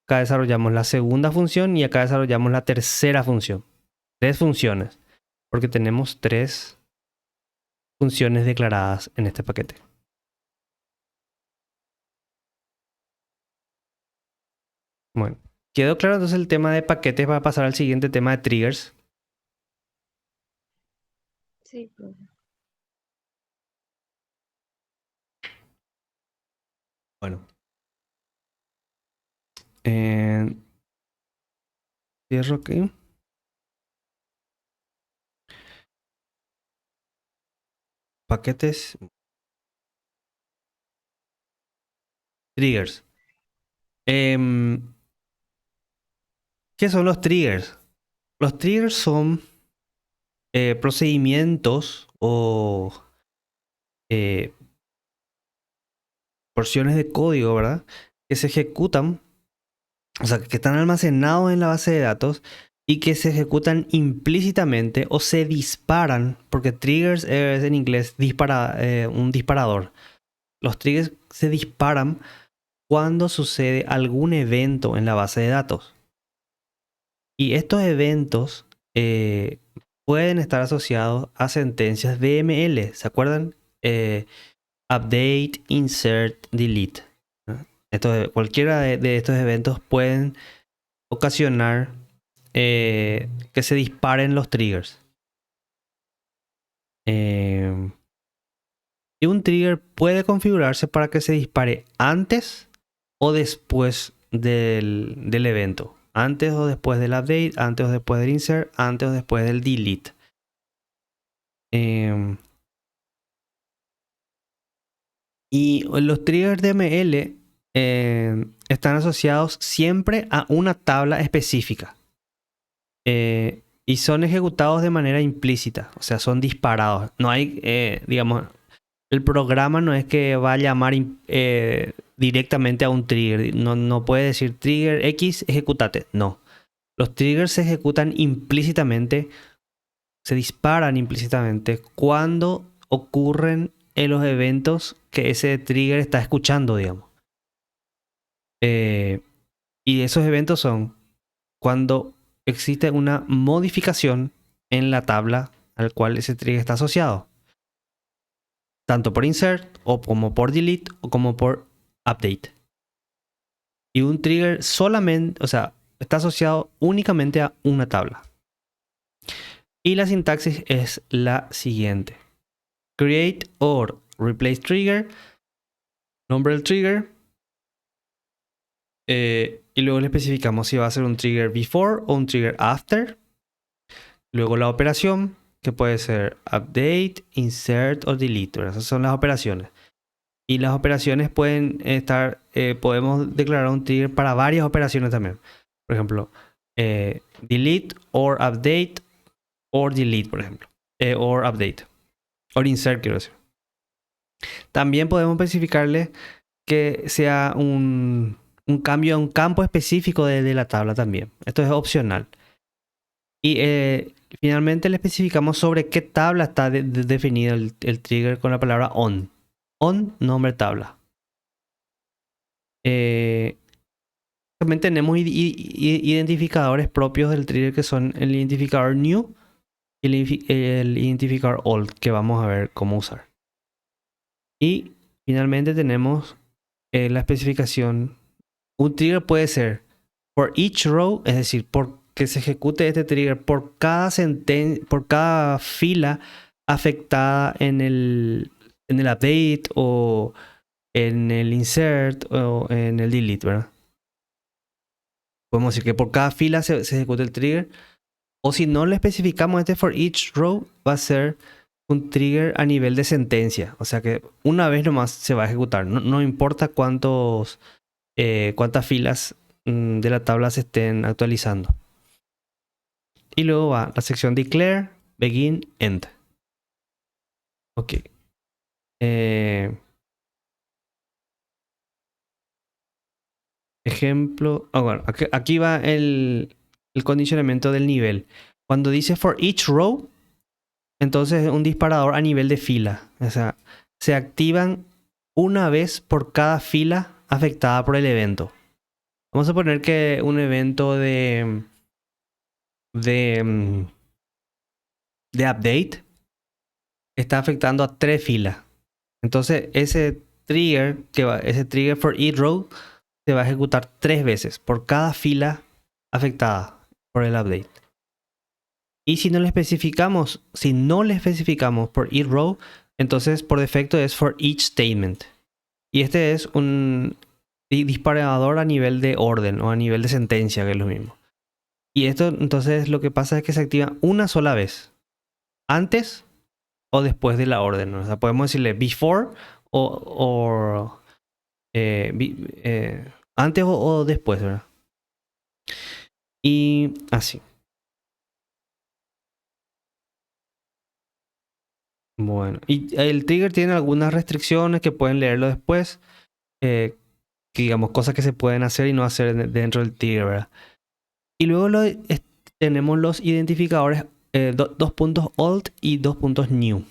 acá desarrollamos la segunda función y acá desarrollamos la tercera función. 3 funciones, porque tenemos 3 funciones declaradas en este paquete. Bueno, ¿quedó claro entonces el tema de paquetes? Va a pasar al siguiente tema de triggers. Sí, profe. Bueno, cierro aquí. Paquetes. Triggers. ¿Qué son los triggers? Los triggers son procedimientos o porciones de código, ¿verdad? Que se ejecutan, o sea, que están almacenados en la base de datos y que se ejecutan implícitamente o se disparan, porque triggers es en inglés un disparador. Los triggers se disparan cuando sucede algún evento en la base de datos. Y estos eventos pueden estar asociados a sentencias DML. ¿Se acuerdan? Update, insert, delete. Cualquiera de estos eventos pueden ocasionar que se disparen los triggers. Y un trigger puede configurarse para que se dispare antes o después del evento. Antes o después del update, antes o después del insert, antes o después del delete. Y los triggers DML están asociados siempre a una tabla específica. Y son ejecutados de manera implícita, o sea, son disparados. No hay, digamos, el programa no es que va a llamar directamente a un trigger. No puede decir trigger X, ejecutate. No. Los triggers se ejecutan implícitamente, se disparan implícitamente cuando ocurren en los eventos que ese trigger está escuchando, digamos. Y esos eventos son cuando existe una modificación en la tabla al cual ese trigger está asociado. Tanto por insert, o como por delete, o como por update. Y un trigger solamente, o sea, está asociado únicamente a una tabla. Y la sintaxis es la siguiente: create or replace trigger, nombre del trigger, y luego le especificamos si va a ser un trigger before o un trigger after. Luego la operación, que puede ser update, insert o delete. Esas son las operaciones. Y las operaciones pueden estar, podemos declarar un trigger para varias operaciones también. Por ejemplo, delete or update or delete, por ejemplo. Or update. Or insert, quiero decir. También podemos especificarle que sea un cambio a un campo específico de la tabla también. Esto es opcional. Y finalmente le especificamos sobre qué tabla está definido el trigger con la palabra on. On, nombre tabla. También tenemos identificadores propios del trigger, que son el identificador new y el identificador old, que vamos a ver cómo usar. Y finalmente tenemos la especificación. Un trigger puede ser for each row, es decir, por que se ejecute este trigger por cada fila afectada en el update o en el insert o en el delete, ¿verdad? Podemos decir que por cada fila se ejecute el trigger. O si no le especificamos este for each row, va a ser un trigger a nivel de sentencia. O sea que una vez nomás se va a ejecutar. No importa cuántas filas de la tabla se estén actualizando. Y luego va la sección declare, begin, end. Ok. Ejemplo. Bueno, aquí va el condicionamiento del nivel. Cuando dice for each row, entonces es un disparador a nivel de fila. O sea, se activan una vez por cada fila afectada por el evento. Vamos a poner que un evento de update está afectando a 3 filas. Entonces ese trigger for each row se va a ejecutar 3 veces por cada fila afectada por el update. Y si no le especificamos por each row, entonces por defecto es for each statement. Y este es un disparador a nivel de orden o a nivel de sentencia, que es lo mismo. Y esto entonces lo que pasa es que se activa una sola vez, antes o después de la orden, ¿no? O sea, podemos decirle before o antes o después, ¿verdad? Y así. Bueno, y el trigger tiene algunas restricciones que pueden leerlo después. Que digamos, cosas que se pueden hacer y no hacer dentro del trigger, ¿verdad? Y luego tenemos los identificadores 2 puntos old y 2 puntos new.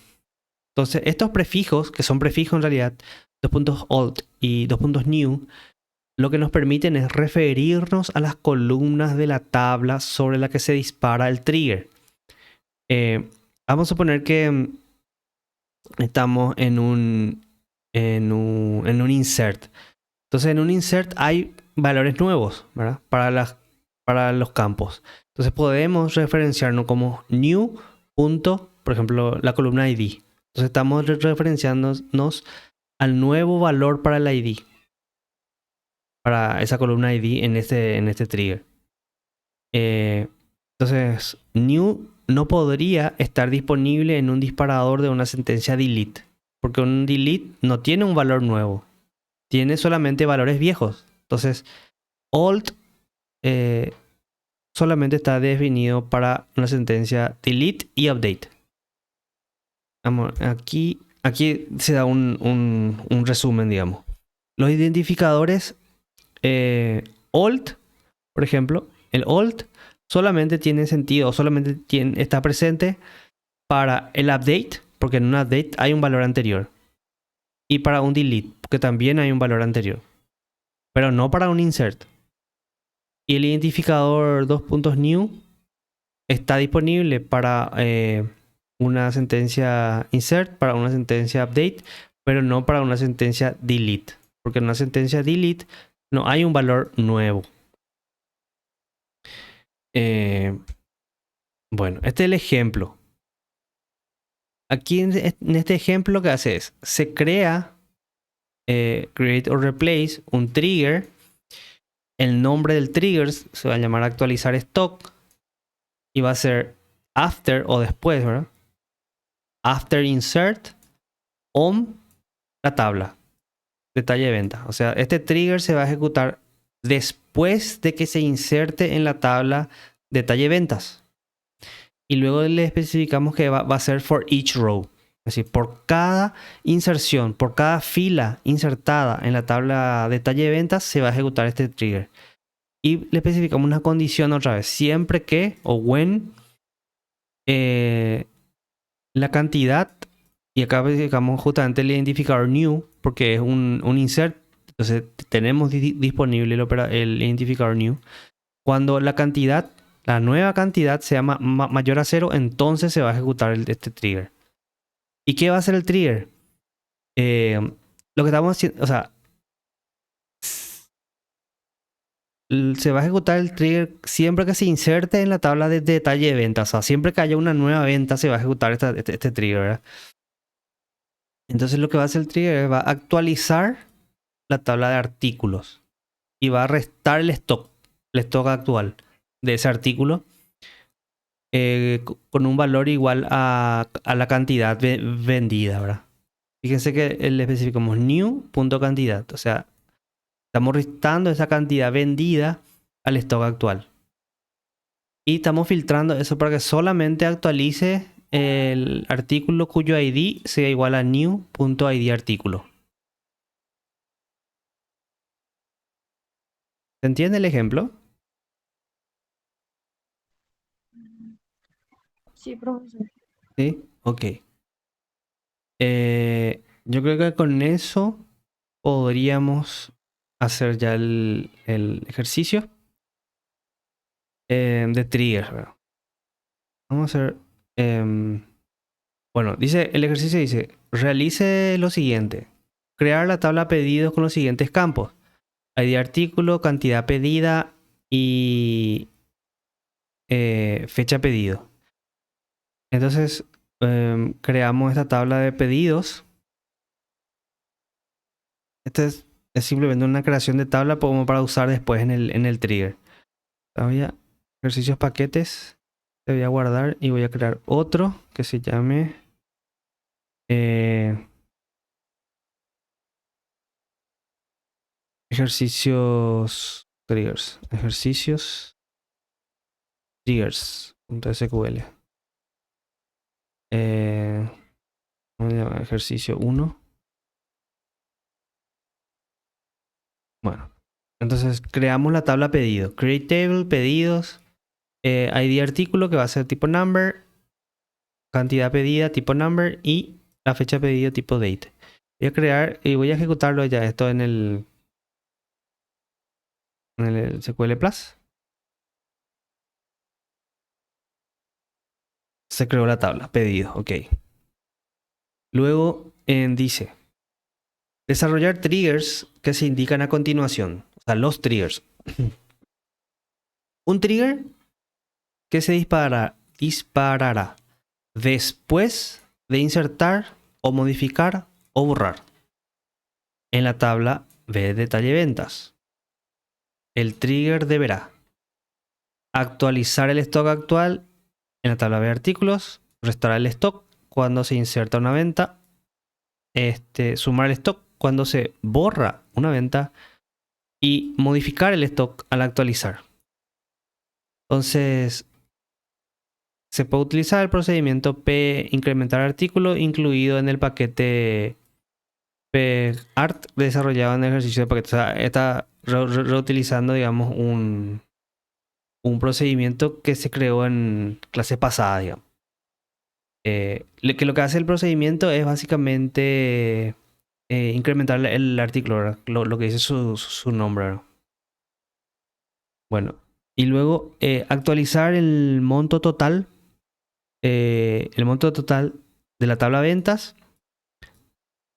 Entonces, estos prefijos, que son prefijos en realidad, 2 puntos old y 2 puntos new, lo que nos permiten es referirnos a las columnas de la tabla sobre la que se dispara el trigger. Vamos a suponer que estamos en un insert. Entonces, en un insert hay valores nuevos, ¿verdad? Para los campos. Entonces, podemos referenciarnos como new. Por ejemplo, la columna ID. Entonces, estamos referenciándonos al nuevo valor para el ID. Para esa columna ID en este trigger. Entonces, new no podría estar disponible en un disparador de una sentencia delete. Porque un delete no tiene un valor nuevo. Tiene solamente valores viejos. Entonces, old solamente está definido para una sentencia delete y update. Aquí se da un resumen, digamos. Los identificadores old, por ejemplo, el old solamente tiene sentido, solamente está presente para el update, porque en un update hay un valor anterior. Y para un delete, porque también hay un valor anterior. Pero no para un insert. Y el identificador 2 puntos new está disponible para una sentencia insert, para una sentencia update, pero no para una sentencia delete. Porque en una sentencia delete no hay un valor nuevo. Bueno, este es el ejemplo. Aquí en este ejemplo lo que hace es, se crea create or replace un trigger. El nombre del trigger se va a llamar actualizar stock y va a ser after o después, ¿verdad? After insert on la tabla detalle de venta. O sea, este trigger se va a ejecutar después de que se inserte en la tabla detalle ventas. Y luego le especificamos que va a ser for each row. Es decir, por cada inserción, por cada fila insertada en la tabla detalle de ventas, se va a ejecutar este trigger. Y le especificamos una condición otra vez. Siempre que, o when, la cantidad, y acá especificamos justamente el identificador new, porque es un insert. Entonces tenemos disponible el identificador new. Cuando la nueva cantidad sea mayor a 0, entonces se va a ejecutar este trigger. ¿Y qué va a hacer el trigger? Lo que estamos haciendo, o sea, se va a ejecutar el trigger siempre que se inserte en la tabla de detalle de ventas. O sea, siempre que haya una nueva venta se va a ejecutar este trigger, ¿verdad? Entonces lo que va a hacer el trigger es va a actualizar la tabla de artículos y va a restar el stock actual de ese artículo con un valor igual a la cantidad vendida, ¿verdad? Fíjense que le especificamos new.cantidad, o sea, estamos restando esa cantidad vendida al stock actual. Y estamos filtrando eso para que solamente actualice el artículo cuyo ID sea igual a new.id artículo. ¿Se entiende el ejemplo? Sí, profesor. Sí, ok. Yo creo que con eso podríamos hacer ya el ejercicio de trigger, ¿verdad? Vamos a hacer... bueno, dice, el ejercicio dice, realice lo siguiente. Crear la tabla pedidos con los siguientes campos. ID artículo, cantidad pedida y fecha pedido. Entonces, creamos esta tabla de pedidos. Esta es simplemente una creación de tabla como para usar después en el trigger. Voy a ejercicios paquetes. Te voy a guardar y voy a crear otro que se llame ejercicios triggers. Ejercicios triggers.sql. Vamos a llamar ejercicio 1. Bueno, entonces creamos la tabla pedido. Create table, pedidos, ID artículo que va a ser tipo number, cantidad pedida tipo number y la fecha pedida tipo date. Voy a crear y voy a ejecutarlo ya esto en el SQL Plus. Se creó la tabla, pedido, ok. Luego dice, desarrollar triggers que se indican a continuación. O sea, los triggers. Un trigger que se disparará después de insertar o modificar o borrar en la tabla de detalle ventas. El trigger deberá actualizar el stock actual en la tabla de artículos, restaurar el stock cuando se inserta una venta, sumar el stock cuando se borra una venta y modificar el stock al actualizar. Entonces, se puede utilizar el procedimiento P incrementar artículo incluido en el paquete P-Art desarrollado en el ejercicio de paquete. O sea, está reutilizando, digamos, un procedimiento que se creó en clase pasada, digamos. Lo que hace el procedimiento es básicamente incrementar el artículo, ¿verdad? Lo que dice su nombre, ¿verdad? Bueno, y luego actualizar el monto total de la tabla de ventas,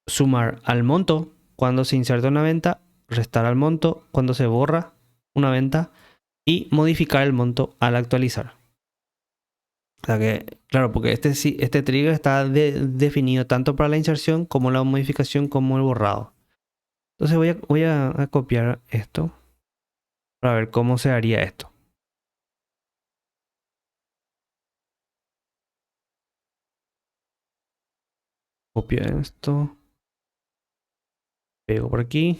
sumar al monto cuando se inserta una venta, restar al monto cuando se borra una venta y modificar el monto al actualizar. O sea que, claro, porque este trigger está definido tanto para la inserción como la modificación como el borrado. Entonces voy a copiar esto para ver cómo se haría esto. Copio esto. Pego por aquí.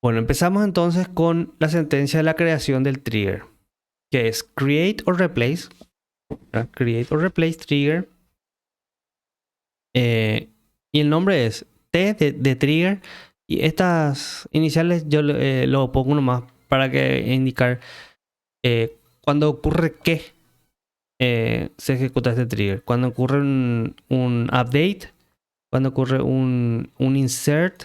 Bueno, empezamos entonces con la sentencia de la creación del trigger, que es create or replace. Create or replace trigger. Y el nombre es T de trigger. Y estas iniciales yo lo pongo nomás para que indicar cuando ocurre que se ejecuta este trigger. Cuando ocurre un update, cuando ocurre un insert.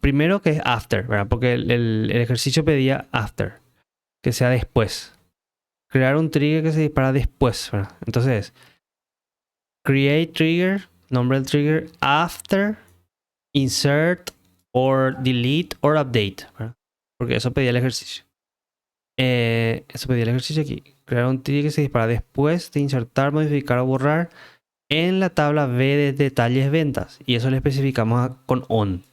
Primero que es after, ¿verdad? Porque el ejercicio pedía after, que sea después. Crear un trigger que se dispara después, ¿verdad? Entonces, create trigger, nombre del trigger, after, insert or delete or update, ¿verdad? Porque eso pedía el ejercicio. Eso pedía el ejercicio aquí. Crear un trigger que se dispara después de insertar, modificar o borrar en la tabla B de detalles ventas. Y eso le especificamos con on,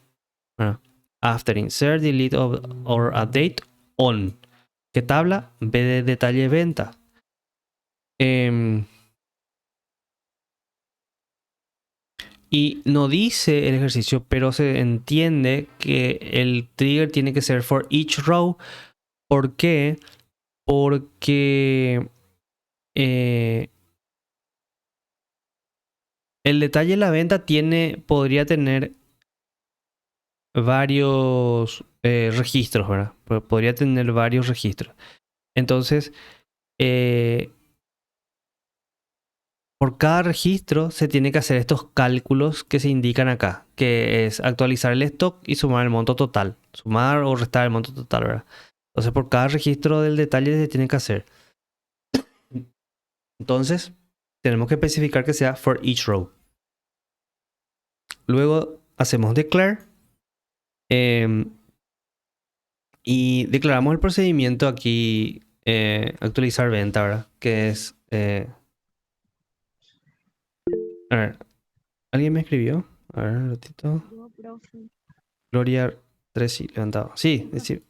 ¿verdad? After insert, delete or update, on. ¿Qué tabla? B de detalle venta. Y no dice el ejercicio, pero se entiende que el trigger tiene que ser for each row. ¿Por qué? Porque el detalle de la venta podría tener varios registros, ¿verdad? Podría tener varios registros. Entonces, por cada registro se tiene que hacer estos cálculos que se indican acá, que es actualizar el stock y sumar el monto total. Sumar o restar el monto total, ¿verdad? Entonces, por cada registro del detalle se tiene que hacer. Entonces, tenemos que especificar que sea for each row. Luego hacemos declare. Y declaramos el procedimiento aquí, actualizar venta, ¿verdad? Que es... a ver, ¿alguien me escribió? A ver, un ratito. No, profe. Gloria Treci, levantado. Sí, decir,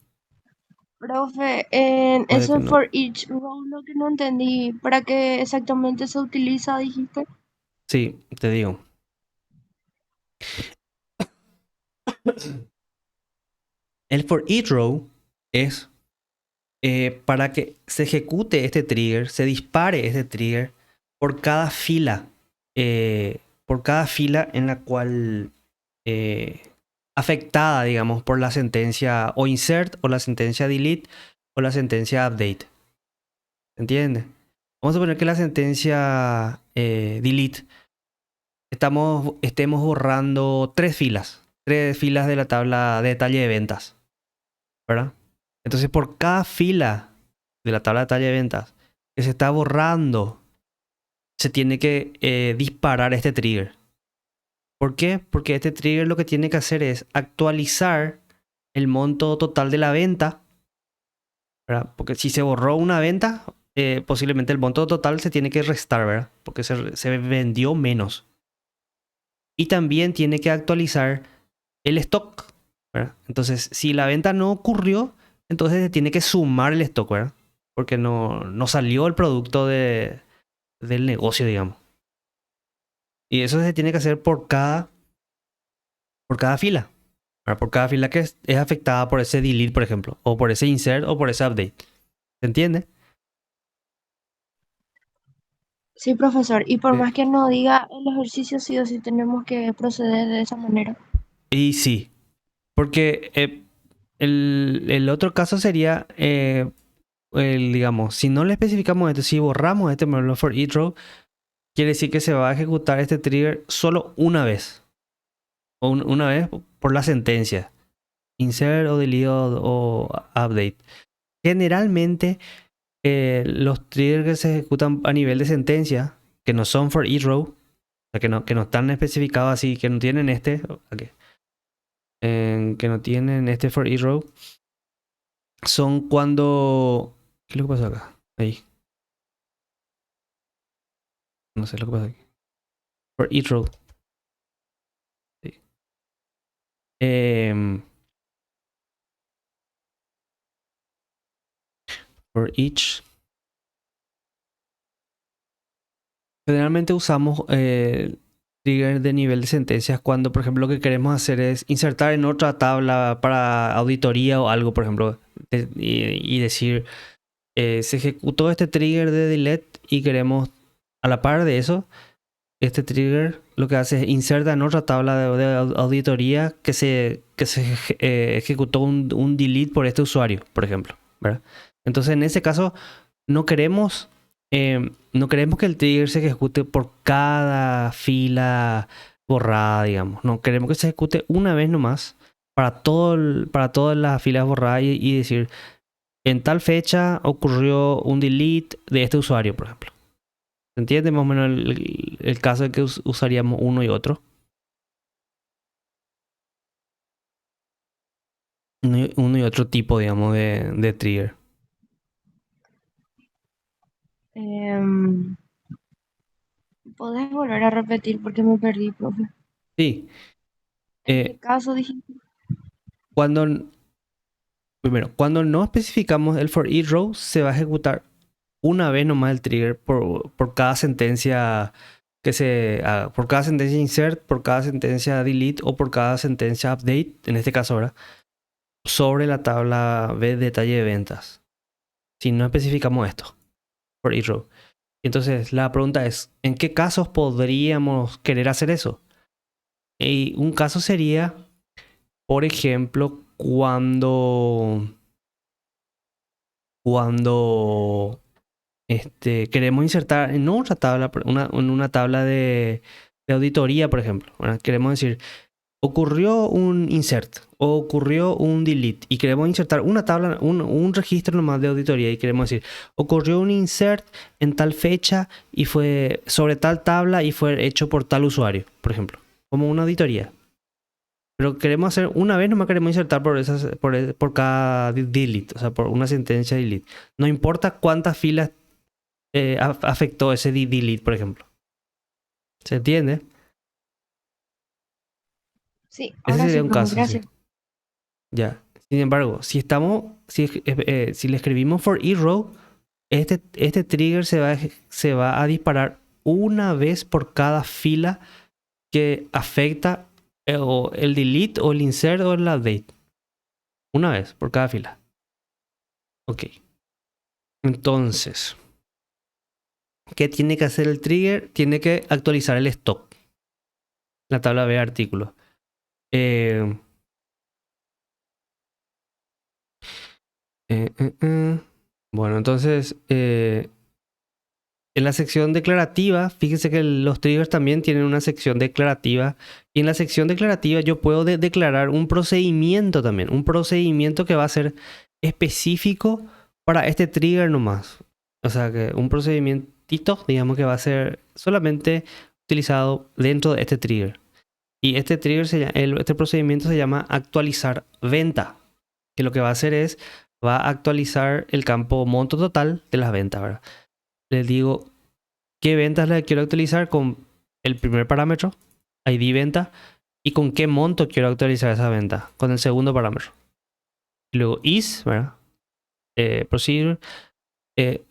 Profe, en puede que eso no. for each row lo que no entendí, ¿para qué exactamente se utiliza, dijiste? Sí, te digo. El for each row es para que se ejecute este trigger, se dispare este trigger por cada fila. Por cada fila en la cual afectada, digamos, por la sentencia o insert o la sentencia delete o la sentencia update. ¿Entiendes? Vamos a poner que la sentencia delete estemos borrando tres filas de la tabla de detalle de ventas, ¿verdad? Entonces, por cada fila de la tabla de detalle de ventas que se está borrando, se tiene que disparar este trigger. ¿Por qué? Porque este trigger lo que tiene que hacer es actualizar el monto total de la venta, ¿verdad? Porque si se borró una venta, posiblemente el monto total se tiene que restar, ¿verdad? Porque se vendió menos. Y también tiene que actualizar el stock, ¿verdad? Entonces, si la venta no ocurrió, entonces se tiene que sumar el stock, ¿verdad? Porque no salió el producto del negocio, digamos. Y eso se tiene que hacer por cada fila. Por cada fila que es afectada por ese delete, por ejemplo, o por ese insert o por ese update. ¿Se entiende? Sí, profesor, y por Eh, más que no diga el ejercicio, sí o sí tenemos que proceder de esa manera. y sí, porque el otro caso sería, digamos, si no le especificamos esto, si borramos este modelo for each row, quiere decir que se va a ejecutar este trigger solo una vez. O una vez por la sentencia. Insert o delete o update. Generalmente, los triggers que se ejecutan a nivel de sentencia, que no son for each row, o sea, que no están especificados así, que no tienen okay, que no tienen este for each row, son cuando... ¿Qué es lo que pasó acá? Ahí. No sé lo que pasó aquí. For each row. Sí. For each. Generalmente usamos trigger de nivel de sentencias cuando, por ejemplo, lo que queremos hacer es insertar en otra tabla para auditoría o algo, por ejemplo, y decir, se ejecutó este trigger de delete y queremos, a la par de eso, este trigger lo que hace es inserta en otra tabla de auditoría que se ejecutó un delete por este usuario, por ejemplo, ¿verdad? Entonces, en ese caso, no queremos que el trigger se ejecute por cada fila borrada, digamos. No, queremos que se ejecute una vez nomás para todas las filas borradas y decir, en tal fecha ocurrió un delete de este usuario, por ejemplo. ¿Se entiende más o menos el caso de que usaríamos uno y otro? uno y otro tipo, digamos, de trigger. Em, ¿Podés volver a repetir porque me perdí, profe? Sí, ¿En qué eh, caso dijiste? cuando, primero, cuando no especificamos el for each row, se va a ejecutar una vez nomás el trigger por cada sentencia que se haga, por cada sentencia insert, por cada sentencia delete o por cada sentencia update, en este caso ahora, sobre la tabla B detalle de ventas. Si no especificamos esto, for each row. Entonces, la pregunta es, ¿en qué casos podríamos querer hacer eso? Y un caso sería, por ejemplo, cuando queremos insertar en otra tabla, en una tabla de auditoría, por ejemplo. ¿Verdad? Queremos decir, ocurrió un insert o ocurrió un delete y queremos insertar una tabla, un registro nomás de auditoría y queremos decir, ocurrió un insert en tal fecha y fue sobre tal tabla y fue hecho por tal usuario, por ejemplo, como una auditoría. Pero queremos hacer una vez, nomás queremos insertar por cada delete, o sea, por una sentencia delete. No importa cuántas filas afectó ese delete, por ejemplo. ¿Se entiende? Sí, Ese ahora sí, sería un profe, caso, sí. gracias. Ya. Sin embargo, si le escribimos for each row, este trigger se va a disparar una vez por cada fila que afecta o el delete o el insert o el update. Una vez por cada fila. Ok. Entonces, ¿qué tiene que hacer el trigger? Tiene que actualizar el stock. La tabla B de artículos. Eh, eh, eh, eh. Bueno, entonces, en la sección declarativa, fíjense que los triggers también tienen una sección declarativa. Y en la sección declarativa yo puedo declarar un procedimiento también. Un procedimiento que va a ser específico para este trigger nomás. O sea que un procedimiento, digamos que va a ser solamente utilizado dentro de este trigger. Y este trigger, este procedimiento se llama actualizar venta. Que lo que va a hacer es, va a actualizar el campo monto total de las ventas, ¿verdad? Les digo qué ventas le quiero actualizar con el primer parámetro, ID venta, y con qué monto quiero actualizar esa venta, con el segundo parámetro. Y luego is, ¿verdad? Procedure.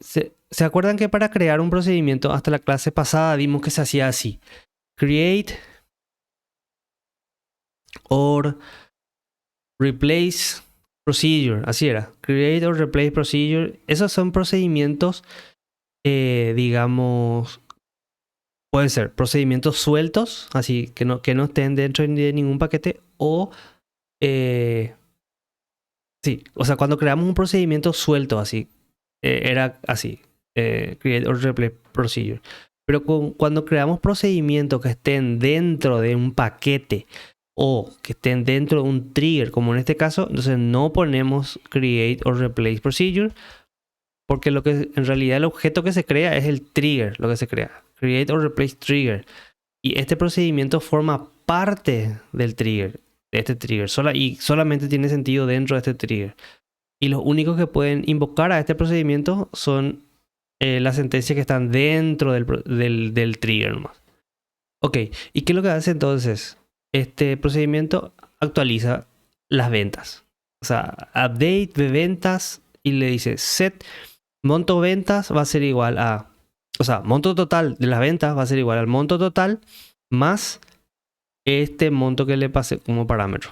¿Se acuerdan que para crear un procedimiento hasta la clase pasada vimos que se hacía así? Create or replace procedure. Así era. Create or replace procedure. Esos son procedimientos, digamos, pueden ser procedimientos sueltos, así que no estén dentro de ningún paquete, o sí, o sea, cuando creamos un procedimiento suelto así, era así, create or replace procedure. Pero cuando creamos procedimientos que estén dentro de un paquete o que estén dentro de un trigger, como en este caso, entonces no ponemos create or replace procedure, porque lo que en realidad el objeto que se crea es el trigger, lo que se crea. Create or replace trigger. Y este procedimiento forma parte del trigger, de este trigger, y solamente tiene sentido dentro de este trigger. Y los únicos que pueden invocar a este procedimiento son las sentencias que están dentro del trigger nomás. Ok, ¿y qué es lo que hace entonces? Este procedimiento actualiza las ventas. O sea, update de ventas y le dice set monto ventas va a ser igual a, o sea, monto total de las ventas va a ser igual al monto total más este monto que le pasé como parámetro.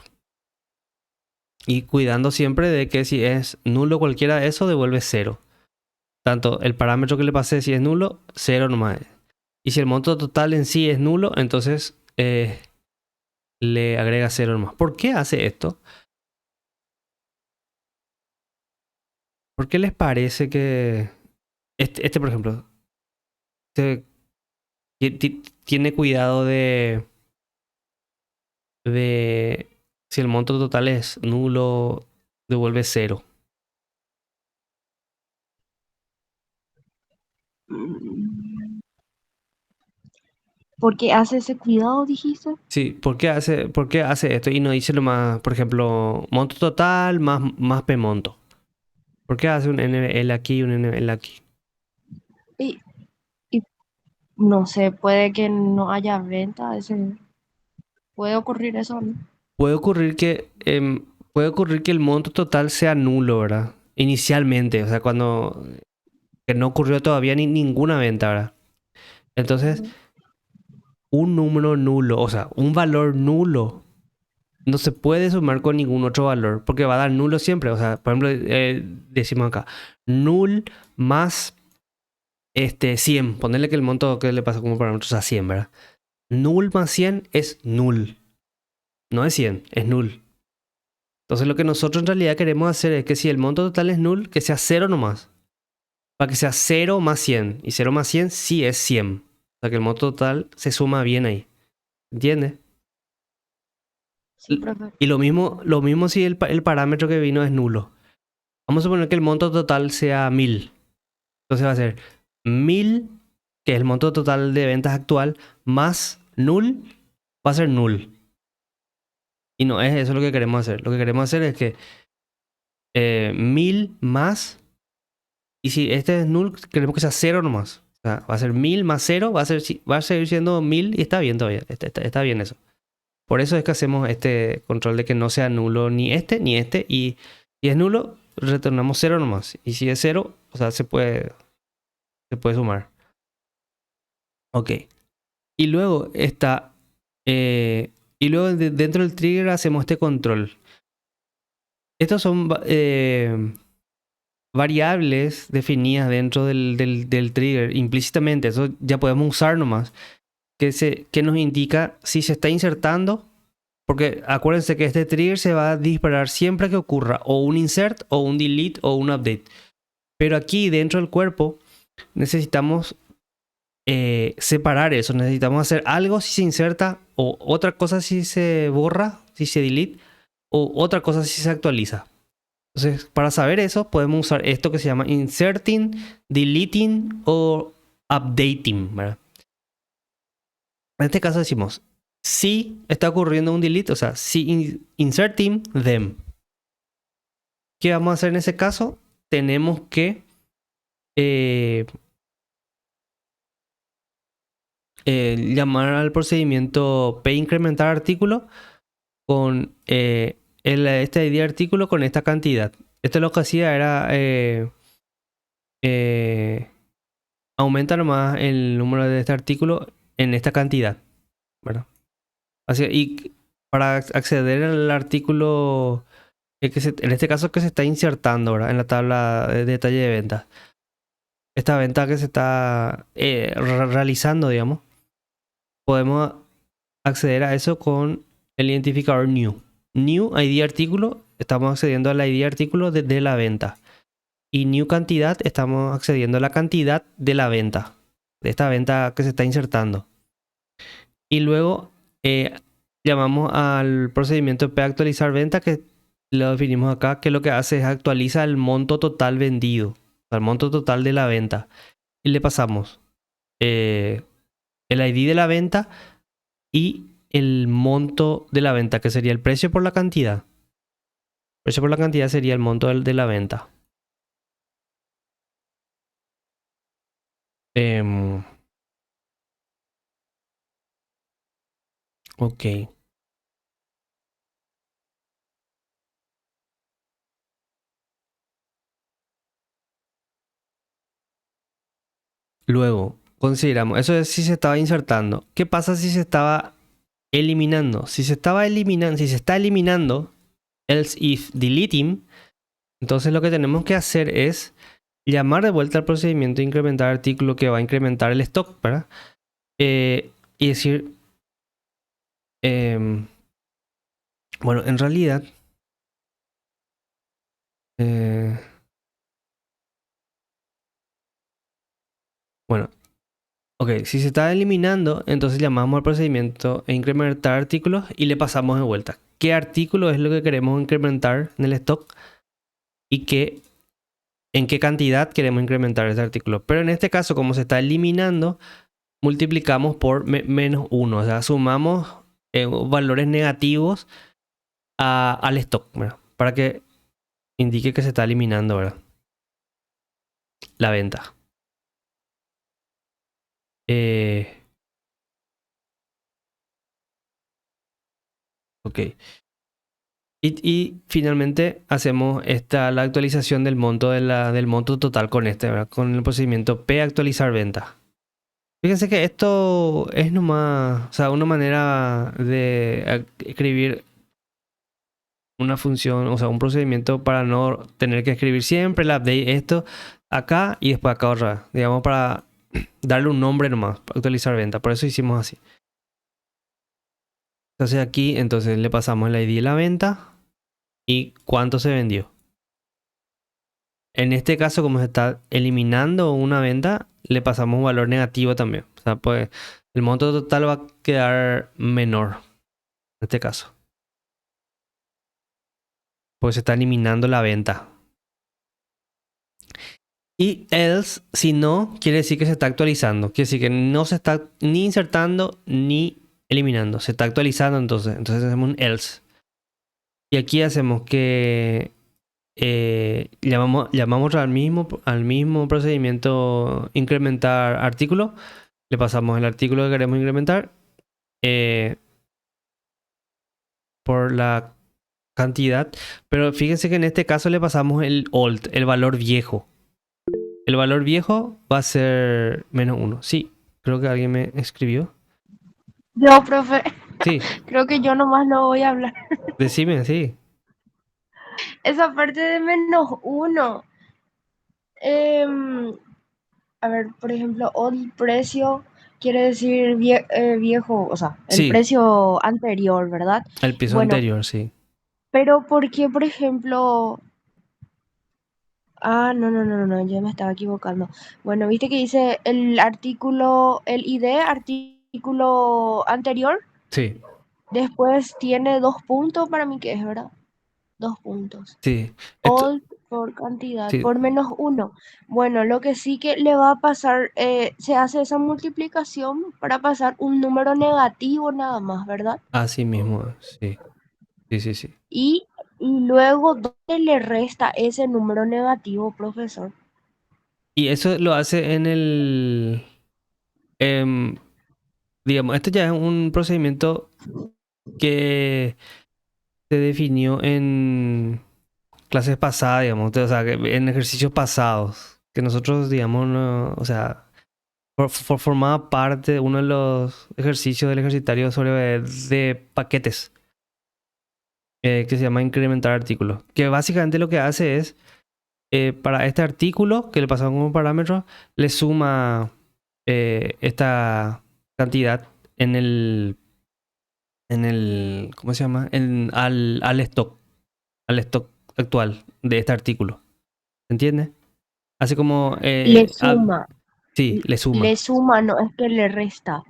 Y cuidando siempre de que si es nulo cualquiera de eso, devuelve cero. Tanto el parámetro que le pasé, si es nulo, cero nomás. Y si el monto total en sí es nulo, entonces le agrega cero nomás. ¿Por qué hace esto? ¿Por qué les parece que por ejemplo, este, tiene cuidado de si el monto total es nulo, devuelve cero? ¿Por qué hace ese cuidado, dijiste? Sí, por qué hace esto? Y no dice lo más, por ejemplo, monto total más P monto. ¿Por qué hace un NL aquí y un NL aquí? Y, y no sé, puede que no haya venta, puede ocurrir eso, ¿no? Puede ocurrir puede ocurrir que el monto total sea nulo, ¿verdad? Inicialmente, o sea, cuando que no ocurrió todavía ninguna venta, ¿verdad? Entonces, Ujú. un número nulo, o sea, un valor nulo, no se puede sumar con ningún otro valor, porque va a dar nulo siempre. O sea, por ejemplo, decimos acá, null más 100. Ponerle que el monto que le pasa como parámetro sea 100, ¿verdad? Null más 100 es null. No es 100, es null. Entonces lo que nosotros en realidad queremos hacer es que si el monto total es null, que sea 0 nomás. Para que sea 0 más 100. Y 0 más 100 sí es 100. O sea que el monto total se suma bien ahí. ¿Entiendes? Sí, profe. Y lo mismo si el parámetro que vino es nulo. Vamos a suponer que el monto total sea 1000. Entonces va a ser 1000, que es el monto total de ventas actual, más null, va a ser null. Y no es eso lo que queremos hacer. Lo que queremos hacer es que 1000 más, y si este es null, queremos que sea 0 nomás. O sea, va a ser 1000 más 0, va a seguir siendo 1000 y está bien todavía. Está bien eso. Por eso es que hacemos este control de que no sea nulo ni este ni este. Y si es nulo, retornamos 0 nomás. Y si es 0, o sea, se puede sumar. Ok. Y luego está. Y luego dentro del trigger hacemos este control. Estos son variables definidas dentro del trigger implícitamente. Eso ya podemos usar nomás. Que nos indica si se está insertando. Porque acuérdense que este trigger se va a disparar siempre que ocurra o un insert o un delete o un update. Pero aquí dentro del cuerpo necesitamos separar eso. Necesitamos hacer algo si se inserta o otra cosa si se borra, si se delete o otra cosa si se actualiza. Entonces, para saber eso, podemos usar esto que se llama inserting, deleting o updating, ¿verdad? En este caso decimos, si está ocurriendo un delete, o sea, si inserting them. ¿Qué vamos a hacer en ese caso? Tenemos que eh, llamar al procedimiento p incrementar artículo con este ID artículo con esta cantidad. Esto lo que hacía era eh, aumenta nomás el número de este artículo en esta cantidad, ¿verdad? Así, y para acceder al artículo, en este caso que se está insertando, ¿verdad? En la tabla de detalle de ventas. Esta venta que se está realizando, digamos, podemos acceder a eso con el identificador new. New ID artículo, estamos accediendo al ID artículo de la venta. Y new cantidad, estamos accediendo a la cantidad de la venta, de esta venta que se está insertando. Y luego llamamos al procedimiento P actualizar venta, que lo definimos acá, que lo que hace es actualiza el monto total vendido, o sea, el monto total de la venta. Y le pasamos el ID de la venta y el monto de la venta, que sería el precio por la cantidad. El precio por la cantidad sería el monto de la venta. Ok. Luego, consideramos, eso es si se estaba insertando. ¿Qué pasa si se estaba eliminando? Si se está eliminando, else if deleting, entonces lo que tenemos que hacer es llamar de vuelta al procedimiento de incrementar artículo que va a incrementar el stock, ¿verdad? Y decir, em, bueno, en realidad, eh, bueno, ok, si se está eliminando, entonces llamamos al procedimiento e incrementar artículos y le pasamos de vuelta. ¿Qué artículo es lo que queremos incrementar en el stock? Y en qué cantidad queremos incrementar ese artículo. Pero en este caso, como se está eliminando, multiplicamos por menos 1. O sea, sumamos valores negativos al stock, ¿verdad? Para que indique que se está eliminando, ¿verdad? La venta. Ok. Y finalmente hacemos la actualización del monto del monto total con ¿verdad? Con el procedimiento P actualizar venta. Fíjense que esto es nomás, o sea, una manera de escribir una función, o sea, un procedimiento para no tener que escribir siempre el update, esto acá y después acá otra vez. Digamos, para darle un nombre nomás, para actualizar venta. Por eso hicimos así. Entonces aquí, entonces le pasamos el ID de la venta y cuánto se vendió. En este caso, como se está eliminando una venta, le pasamos un valor negativo también. O sea, pues el monto total va a quedar menor en este caso. Pues se está eliminando la venta. Y else, si no, quiere decir que se está actualizando. Quiere decir que no se está ni insertando ni eliminando. Se está actualizando entonces. Entonces hacemos un else. Y aquí hacemos que llamamos al mismo procedimiento incrementar artículo. Le pasamos el artículo que queremos incrementar por la cantidad. Pero fíjense que en este caso le pasamos el old, el valor viejo. El valor viejo va a ser menos 1. Sí, creo que alguien me escribió. Yo, profe, Sí, creo que yo nomás no voy a hablar. decime, sí. Esa parte de -1. A ver, por ejemplo, old precio quiere decir viejo, o sea, el Sí, precio anterior, ¿verdad? el piso Bueno, anterior, sí. pero ¿por qué, por ejemplo? Ah, no, yo me estaba equivocando. Bueno, viste que dice el artículo, el ID, artículo anterior, Sí, después tiene 2 puntos para mí, que es, ¿verdad? 2 puntos. sí. Esto, All por cantidad, sí. por -1. Bueno, lo que sí que le va a pasar, se hace esa multiplicación para pasar un número negativo nada más, ¿verdad? Así mismo, sí. Sí, sí, sí. Y luego, ¿dónde le resta ese número negativo, profesor? Y eso lo hace en em, digamos, esto ya es un procedimiento que se definió en clases pasadas, digamos, o sea, en ejercicios pasados, que nosotros, digamos, no, o sea, formaba parte de uno de los ejercicios del ejercitario sobre de paquetes, que se llama incrementar artículos, que básicamente lo que hace es, para este artículo que le pasamos como parámetro, le suma esta cantidad en ¿cómo se llama? Al stock actual de este artículo. ¿Se entiende? Así como, Le suma, sí, le le suma, suma, no es que le resta.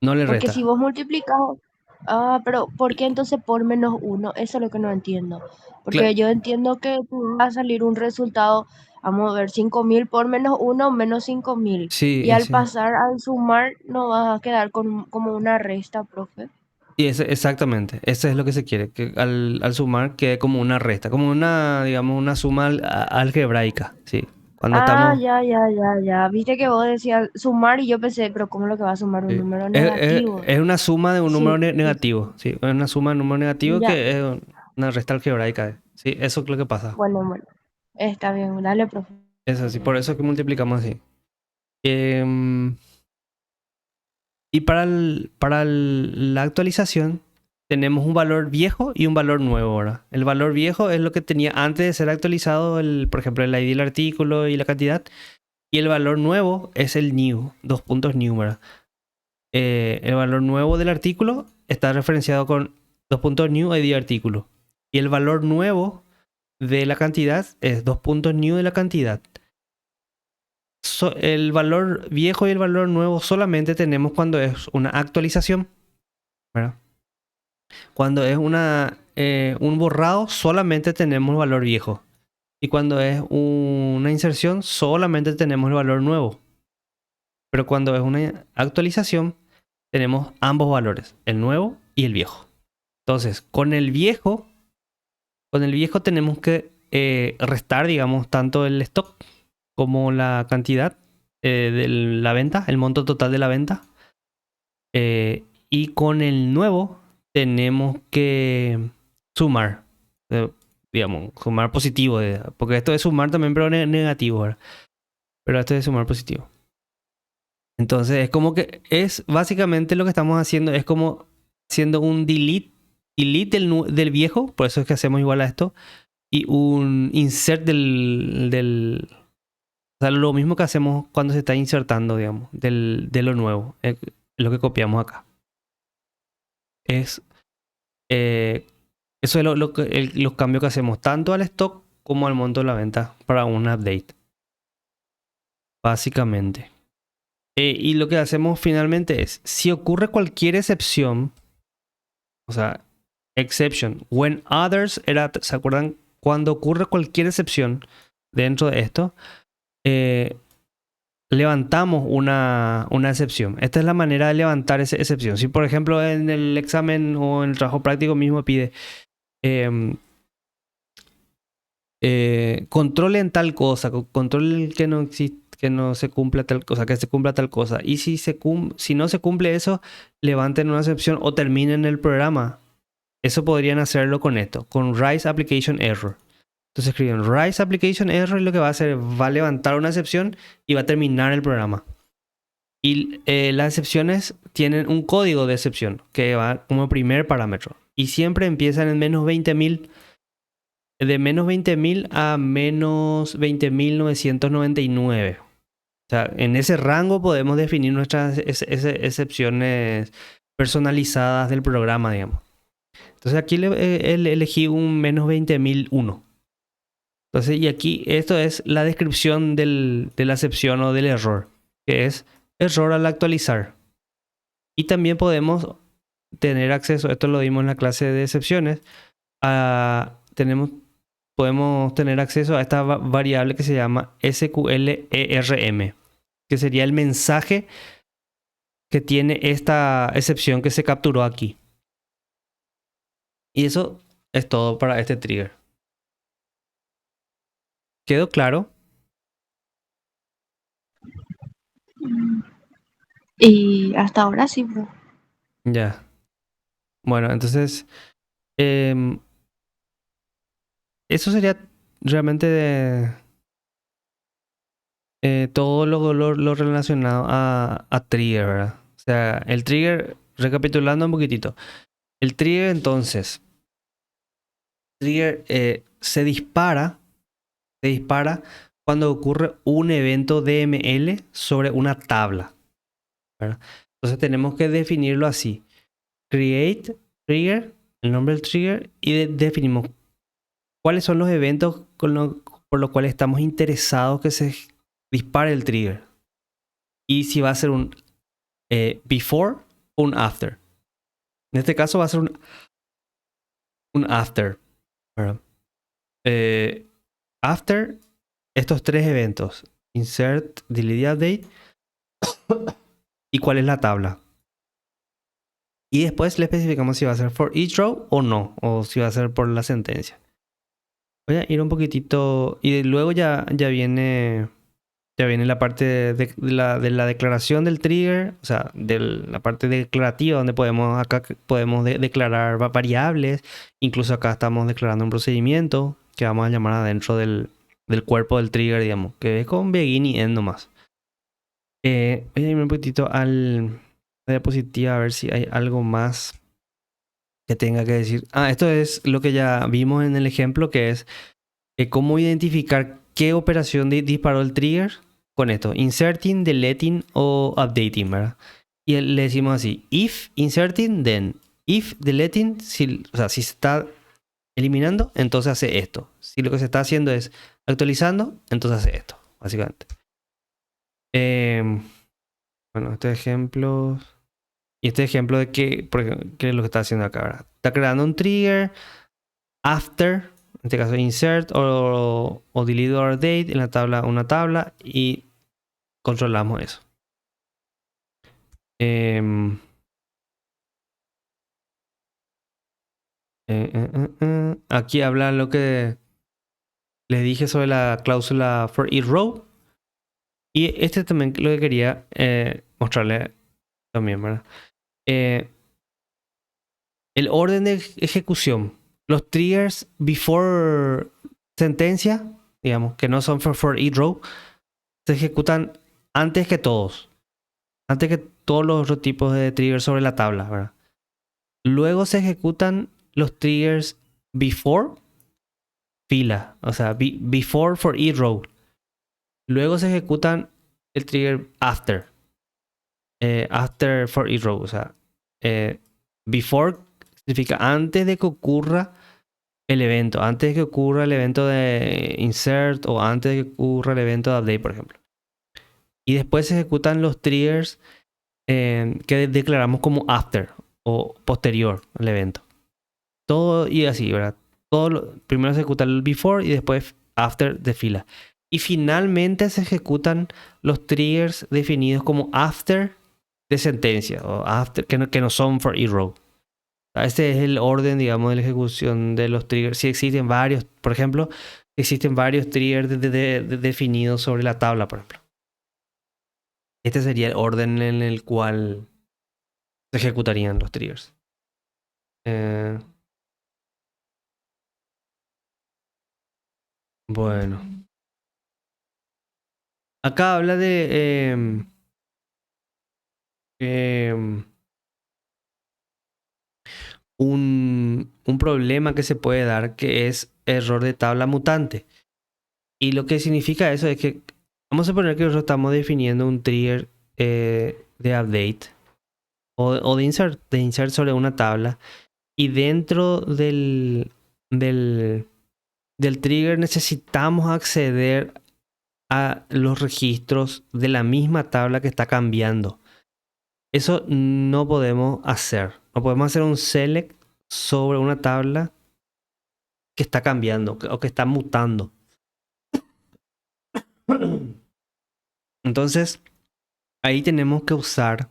no le Porque si resta. vos multiplicas, pero ¿por qué entonces por -1? Eso es lo que no entiendo. Porque yo entiendo que tú va a salir un resultado, vamos a ver, 5.000 por -1, -5.000. Sí, Y al sí. pasar, al sumar, no vas a quedar con, como una resta, profe. Y exactamente, eso es lo que se quiere, que al sumar quede como una resta, como una, digamos, una suma algebraica, sí. Cuando Ah, estamos... ya. Viste que vos decías sumar y yo pensé, pero ¿cómo es lo que va a sumar un sí. número negativo? Es una suma de un número Sí, sí, sí. negativo, sí. Es una suma de un número negativo Ya, que es una resta algebraica. Sí, eso es lo que pasa. bueno. Está bien, dale, profe. Es así, por eso es que multiplicamos así. Em, y la actualización tenemos un valor viejo y un valor nuevo ahora. El valor viejo es lo que tenía antes de ser actualizado, por ejemplo, el ID del artículo y la cantidad. Y el valor nuevo es el new, 2 puntos new, ¿verdad? El valor nuevo del artículo está referenciado con 2 puntos new ID artículo. Y el valor nuevo de la cantidad es 2 puntos new de la cantidad. El valor viejo y el valor nuevo solamente tenemos cuando es una actualización, ¿verdad? Cuando es un borrado, solamente tenemos el valor viejo. Y cuando es una inserción, solamente tenemos el valor nuevo. Pero cuando es una actualización, tenemos ambos valores, el nuevo y el viejo. Entonces, con el viejo tenemos que restar, digamos, tanto el stock como la cantidad de la venta, el monto total de la venta. Y con el nuevo tenemos que sumar, digamos, sumar positivo, porque esto es sumar también, pero negativo, ¿verdad? Pero esto es sumar positivo. Entonces es como que es básicamente lo que estamos haciendo, es como haciendo un delete del viejo, por eso es que hacemos igual a esto, y un insert o sea, lo mismo que hacemos cuando se está insertando, digamos, de lo nuevo, es lo que copiamos acá. Es eso es los cambios que hacemos tanto al stock como al monto de la venta para un update. Básicamente. Y lo que hacemos finalmente es, si ocurre cualquier excepción, o sea, exception, when others, ¿se acuerdan? Cuando ocurre cualquier excepción dentro de esto, levantamos una excepción. Esta es la manera de levantar esa excepción. Si por ejemplo en el examen o en el trabajo práctico mismo pide controlen tal cosa, controlen que no existe, que no se cumpla tal cosa, que se cumpla tal cosa. Y si no se cumple eso, levanten una excepción o terminen el programa. Eso podrían hacerlo con esto, con Rise Application Error. Entonces escriben Rise Application Error y lo que va a hacer va a levantar una excepción y va a terminar el programa. Y las excepciones tienen un código de excepción que va como primer parámetro. Y siempre empiezan en menos 20.000. De menos 20.000 a menos 20.999. O sea, en ese rango podemos definir nuestras excepciones personalizadas del programa, digamos. Entonces aquí elegí un menos 20.001. Entonces, y aquí esto es la descripción de la excepción o del error, que es error al actualizar. Y también podemos tener acceso, esto lo dimos en la clase de excepciones, podemos tener acceso a esta variable que se llama SQLERM, que sería el mensaje que tiene esta excepción que se capturó aquí. Y eso es todo para este trigger. ¿Quedó claro? Y hasta ahora sí, bro. Ya. Bueno, entonces eso sería realmente todo lo relacionado a trigger, ¿verdad? O sea, el trigger, recapitulando un poquitito. El trigger entonces, se dispara cuando ocurre un evento DML sobre una tabla, ¿verdad? Entonces tenemos que definirlo así. Create trigger, el nombre del trigger, y definimos cuáles son los eventos por los cuales estamos interesados que se dispare el trigger. Y si va a ser un before o un after. En este caso va a ser un after, ¿verdad? After estos tres eventos, insert, delete, update, y cuál es la tabla. Y después le especificamos si va a ser for each row o no, o si va a ser por la sentencia. Voy a ir un poquitito y luego ya viene la parte de la declaración del trigger, o sea, de la parte declarativa donde podemos declarar variables. Incluso acá estamos declarando un procedimiento que vamos a llamar adentro del cuerpo del trigger, digamos, que es con begin y end nomás. Voy a irme un poquitito a la diapositiva a ver si hay algo más que tenga que decir. Esto es lo que ya vimos en el ejemplo, que es cómo identificar qué operación disparó el trigger con esto. Inserting, deleting o updating, ¿verdad? Y le decimos así, if inserting, then. If deleting, o sea, si se está eliminando, entonces hace esto. Si lo que se está haciendo es actualizando, entonces hace esto, básicamente. Bueno, este ejemplo de qué es lo que está haciendo acá, ¿verdad? Está creando un trigger after, en este caso insert o delete or date en la tabla, una tabla, y controlamos eso. Em, Aquí habla lo que les dije sobre la cláusula for each row. Y este también lo que quería mostrarle también, ¿verdad? Eh, el orden de ejecución. Los triggers before sentencia, digamos, que no son for each row, se ejecutan antes que todos. Antes que todos los otros tipos de triggers sobre la tabla, ¿verdad? Luego se ejecutan los triggers before fila, o sea, before for each row. Luego se ejecutan el trigger after. After for each row, o sea, before significa antes de que ocurra el evento, antes de que ocurra el evento de insert o antes de que ocurra el evento de update, por ejemplo. Y después se ejecutan los triggers que declaramos como after o posterior al evento. Todo y así, ¿verdad? Primero se ejecuta el before y después after de fila. Y finalmente se ejecutan los triggers definidos como after de sentencia o after que no son for each row. Este es el orden, digamos, de la ejecución de los triggers. Si existen varios, por ejemplo, existen varios triggers definidos sobre la tabla, por ejemplo. Este sería el orden en el cual se ejecutarían los triggers. Bueno. Acá habla de un problema que se puede dar, que es error de tabla mutante. Y lo que significa eso es que vamos a suponer que nosotros estamos definiendo un trigger de update o de insert sobre una tabla, y dentro del trigger necesitamos acceder a los registros de la misma tabla que está cambiando. Eso no podemos hacer. No podemos hacer un select sobre una tabla que está cambiando o que está mutando. Entonces, ahí tenemos que usar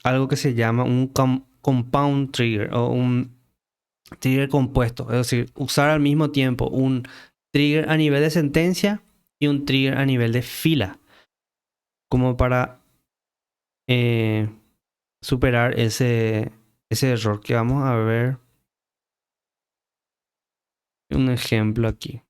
algo que se llama un compound trigger o un trigger compuesto. Es decir, usar al mismo tiempo un trigger a nivel de sentencia y un trigger a nivel de fila. Como para superar ese error, que vamos a ver un ejemplo aquí.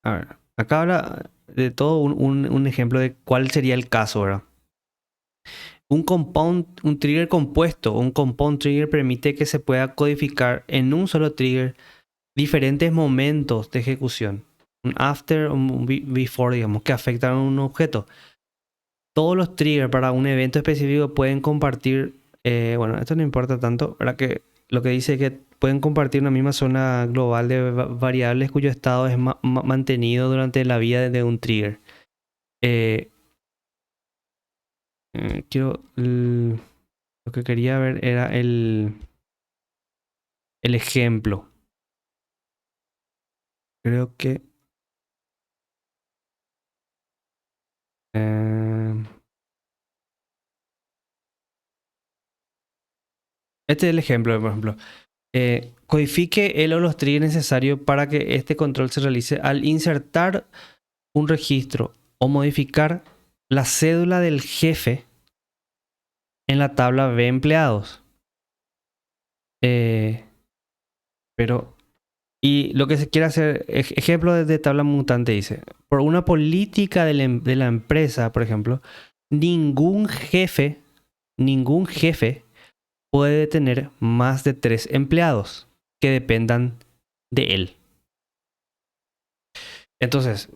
A ver, acá habla de todo un ejemplo de cuál sería el caso, ¿verdad? Un trigger compuesto, un compound trigger permite que se pueda codificar en un solo trigger diferentes momentos de ejecución. Un after o un before, digamos, que afectan a un objeto. Todos los triggers para un evento específico pueden compartir, bueno, esto no importa tanto, ¿verdad? Que lo que dice es que pueden compartir una misma zona global de variables cuyo estado es mantenido durante la vida de un trigger. Lo que quería ver era el ejemplo. Creo que este es el ejemplo, por ejemplo. Codifique el o los triggers necesarios para que este control se realice al insertar un registro o modificar la cédula del jefe en la tabla B empleados. Pero, y lo que se quiere hacer, ejemplo de tabla mutante dice, por una política de la empresa, por ejemplo, ningún jefe puede tener más de 3 empleados que dependan de él. Entonces,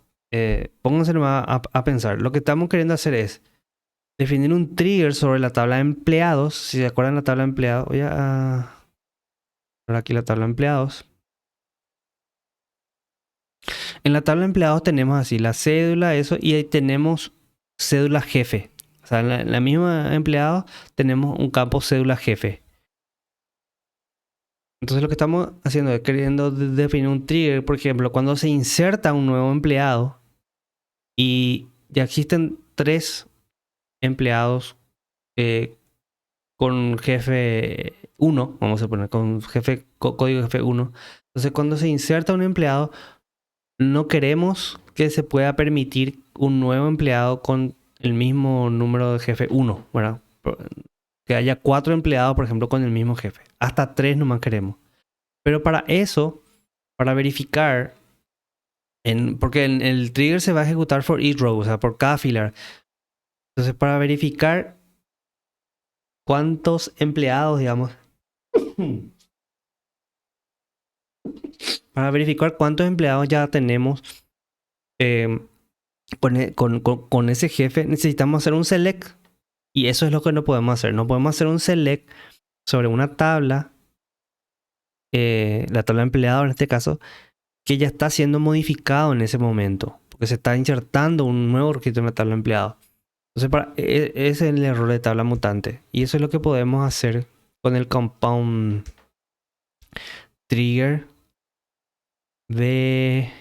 pónganse a pensar. Lo que estamos queriendo hacer es definir un trigger sobre la tabla de empleados. Si se acuerdan la tabla de empleados, voy a ver aquí la tabla de empleados. En la tabla de empleados tenemos así la cédula, eso, y ahí tenemos cédula jefe. O sea, en la misma empleado tenemos un campo cédula jefe. Entonces lo que estamos haciendo es queriendo definir un trigger, por ejemplo, cuando se inserta un nuevo empleado y ya existen 3 empleados con jefe 1, vamos a poner, con código jefe 1. Entonces cuando se inserta un empleado, no queremos que se pueda permitir un nuevo empleado con el mismo número de jefe 1, ¿verdad? Que haya 4 empleados, por ejemplo, con el mismo jefe. Hasta 3 nomás queremos. Pero para eso, para verificar, porque el trigger se va a ejecutar for each row, o sea, por cada fila. Entonces, para verificar cuántos empleados, digamos, para verificar cuántos empleados ya tenemos eh, con ese jefe, necesitamos hacer un select. Y eso es lo que no podemos hacer. No podemos hacer un select sobre una tabla, la tabla de empleado en este caso, que ya está siendo modificado en ese momento, porque se está insertando un nuevo registro en la tabla de empleado. Entonces, ese es el error de tabla mutante. Y eso es lo que podemos hacer con el compound trigger de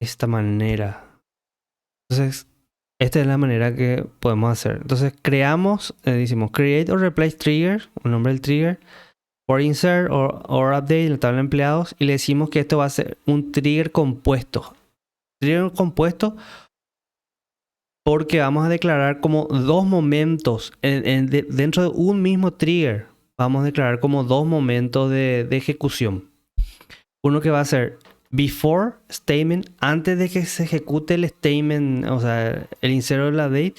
esta manera. Entonces, esta es la manera que podemos hacer. Entonces, creamos, decimos create or replace trigger, el nombre del trigger, por insert or update en la tabla de empleados, y le decimos que esto va a ser un trigger compuesto. Trigger compuesto porque vamos a declarar como 2 momentos dentro de un mismo trigger. Vamos a declarar como 2 momentos de ejecución. Uno que va a ser before statement, antes de que se ejecute el statement, o sea, el insert of la date,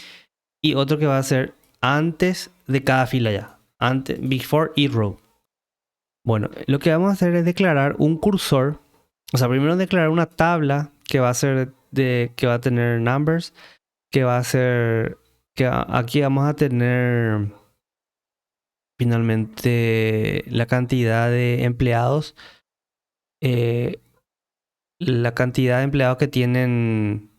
y otro que va a ser antes de cada fila ya, antes, before each row. Bueno, lo que vamos a hacer es declarar un cursor, o sea, primero declarar una tabla que va a ser que va a tener numbers, que va a ser que aquí vamos a tener finalmente la cantidad de empleados, la cantidad de empleados que tienen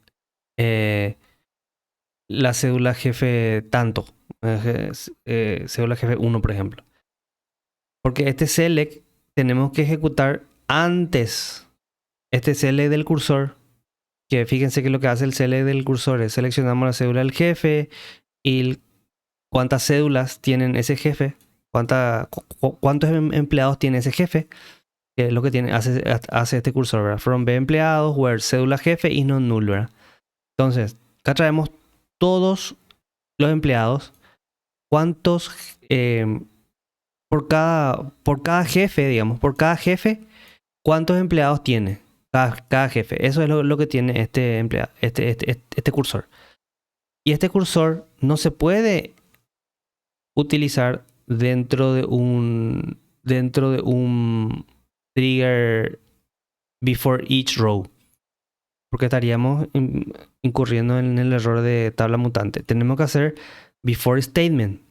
la cédula jefe tanto, cédula jefe 1 por ejemplo. Porque este select tenemos que ejecutar antes este select del cursor, que fíjense que lo que hace el select del cursor es seleccionamos la cédula del jefe y cuántas cédulas tienen ese jefe, cuántos empleados tiene ese jefe, que es lo que hace este cursor, ¿verdad? From B empleados, where cédula jefe y no null, ¿verdad? Entonces, acá traemos todos los empleados, cuántos por cada jefe, digamos, por cada jefe, cuántos empleados tiene cada jefe. Eso es lo que tiene este empleado, este cursor. Y este cursor no se puede utilizar dentro de un trigger before each row, porque estaríamos incurriendo en el error de tabla mutante. Tenemos que hacer before statement.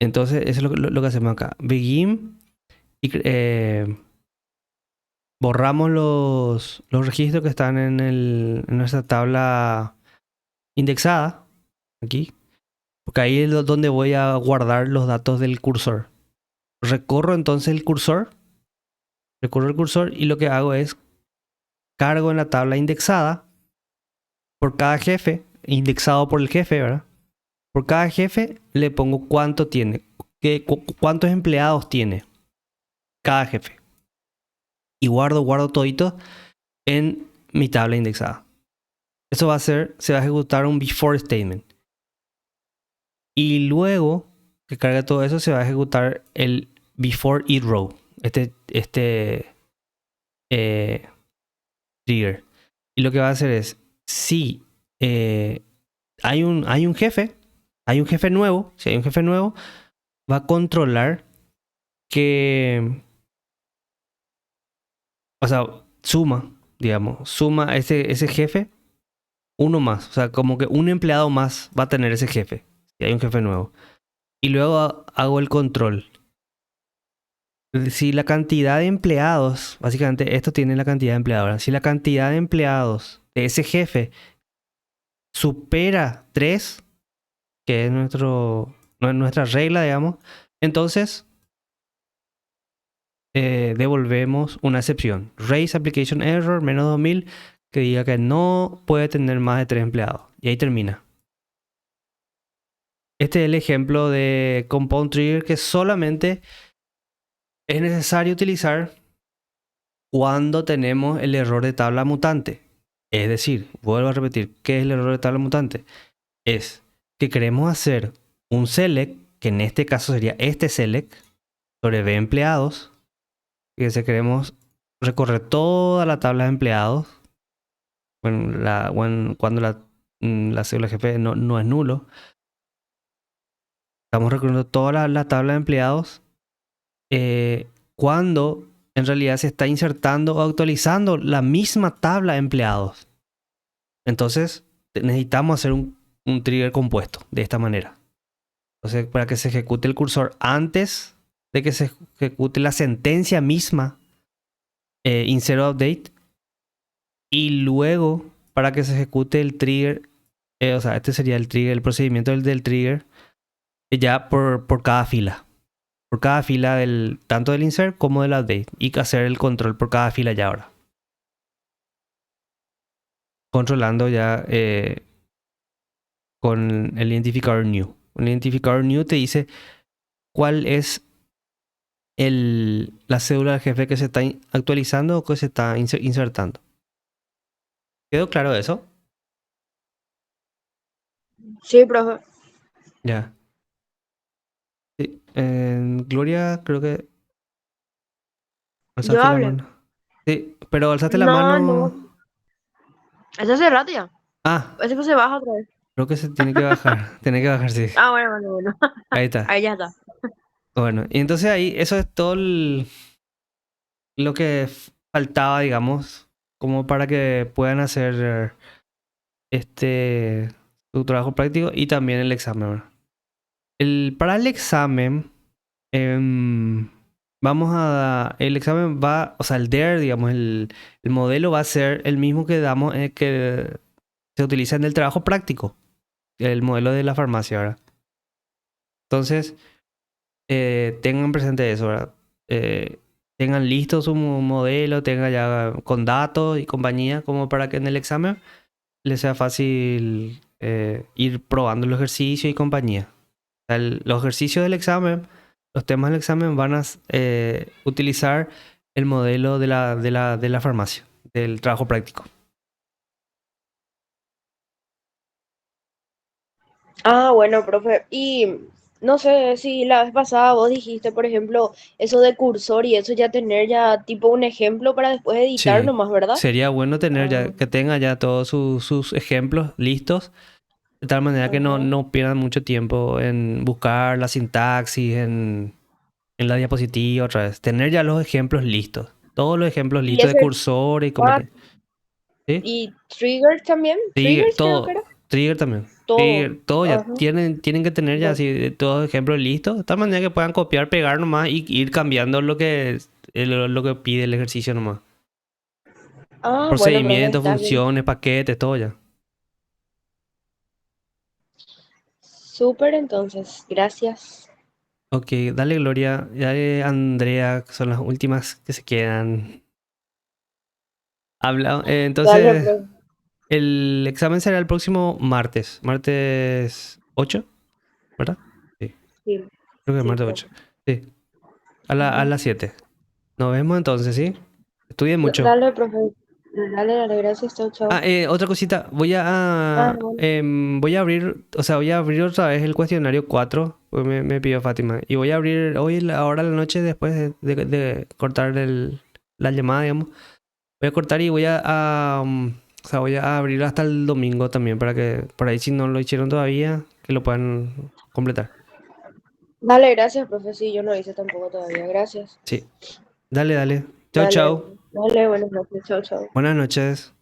Entonces eso es lo que hacemos acá. Begin y borramos los registros que están en nuestra tabla indexada aquí, porque ahí es donde voy a guardar los datos del cursor. Recorro entonces el cursor y lo que hago es cargo en la tabla indexada por cada jefe, indexado por el jefe, ¿verdad? Por cada jefe le pongo cuánto tiene, cuántos empleados tiene cada jefe. Y guardo todito en mi tabla indexada. Eso se va a ejecutar un before statement. Y luego que cargue todo eso, se va a ejecutar el before each row. Trigger. Y lo que va a hacer es, si hay un jefe nuevo, si hay un jefe nuevo, va a controlar que, o sea, suma ese jefe uno más. O sea, como que un empleado más va a tener ese jefe, si hay un jefe nuevo. Y luego hago el control. Si la cantidad de empleados, básicamente esto tiene la cantidad de empleados, si la cantidad de empleados de ese jefe supera 3, que es nuestra regla, digamos, entonces devolvemos una excepción. Raise application error menos 2000 que diga que no puede tener más de 3 empleados. Y ahí termina. Este es el ejemplo de compound trigger que solamente es necesario utilizar cuando tenemos el error de tabla mutante. Es decir, vuelvo a repetir, ¿qué es el error de tabla mutante? Es que queremos hacer un select, que en este caso sería este select, sobre B empleados. Fíjense, queremos recorrer toda la tabla de empleados. Cuando la célula jefe no es nulo. Estamos recorriendo toda la tabla de empleados. Cuando en realidad se está insertando o actualizando la misma tabla de empleados. Entonces necesitamos hacer un trigger compuesto de esta manera. Entonces, para que se ejecute el cursor antes de que se ejecute la sentencia misma, insert update, y luego para que se ejecute el trigger, o sea, este sería el trigger, el procedimiento del trigger, ya por cada fila. Por cada fila tanto del insert como del update. Y hacer el control por cada fila ya ahora. Controlando ya con el identificador new. El identificador new te dice cuál es la cédula del jefe que se está actualizando o que se está insertando. ¿Quedó claro eso? Sí, profe. Ya. Sí. Gloria, creo que Yo alzaste la hablé. mano. Sí, pero alzaste la No, mano. no. Eso hace rato ya. Ah, Ese se baja otra vez. creo que se tiene que bajar. Tiene que bajar, sí. Ah, bueno, bueno, bueno. Ahí está. Ahí ya está. Bueno, y entonces ahí, eso es todo lo que faltaba, digamos, como para que puedan hacer su trabajo práctico y también el examen, ¿verdad? Para el examen, el examen va, o sea, el DARE, digamos, el modelo va a ser el mismo que damos, que se utiliza en el trabajo práctico, el modelo de la farmacia, ¿verdad? Entonces, tengan presente eso, ¿verdad? Tengan listo su modelo, tengan ya con datos y compañía, como para que en el examen les sea fácil ir probando los ejercicios y compañía. O sea, los ejercicios del examen, los temas del examen van a utilizar el modelo de la farmacia, del trabajo práctico. Ah, bueno, profe. Y no sé si la vez pasada vos dijiste, por ejemplo, eso de cursor y eso ya tener ya tipo un ejemplo para después editar Sí, nomás, ¿verdad? sería bueno tener Ah, ya, que tenga ya todos sus ejemplos listos, de tal manera que ajá. no pierdan mucho tiempo en buscar la sintaxis en la diapositiva otra vez. Tener ya los ejemplos listos. Todos los ejemplos Y listos de ese, cursor y ah, compañía. ¿Sí? y triggers también, Trigger, triggers creo que todo. era. Trigger también. Todo. Trigger, todo ya. Ajá. Tienen que tener ya Bueno. así todos los ejemplos listos. De tal manera que puedan copiar, pegar nomás y ir cambiando lo que pide el ejercicio nomás. Ah, bueno, profe, Procedimientos, está bien. funciones, paquetes, todo ya. Súper entonces, gracias. Ok, dale Gloria. Ya Andrea, que son las últimas que se quedan. Habla, Dale, entonces, profe. el examen será el próximo martes. Martes 8, ¿verdad? Sí, Sí, creo que es sí, martes profe. 8. Sí, a Ujú. las 7. Nos vemos entonces, ¿sí? Estudien mucho. Dale, profe. Dale, dale, gracias, chao, chao. Otra cosita. Ah, bueno. Voy a abrir, o sea, voy a abrir otra vez el cuestionario 4, pues me pidió Fátima. Y voy a abrir hoy, ahora a la noche, después de cortar la llamada, digamos. Voy a cortar y o sea, voy a abrir hasta el domingo también para que, por ahí si no lo hicieron todavía, que lo puedan completar. Dale, gracias, profe. Sí, yo no hice tampoco todavía. Gracias. Sí. Dale, dale. Chao, Dale, chao. dale, buenas noches. Chao, chao. Buenas noches.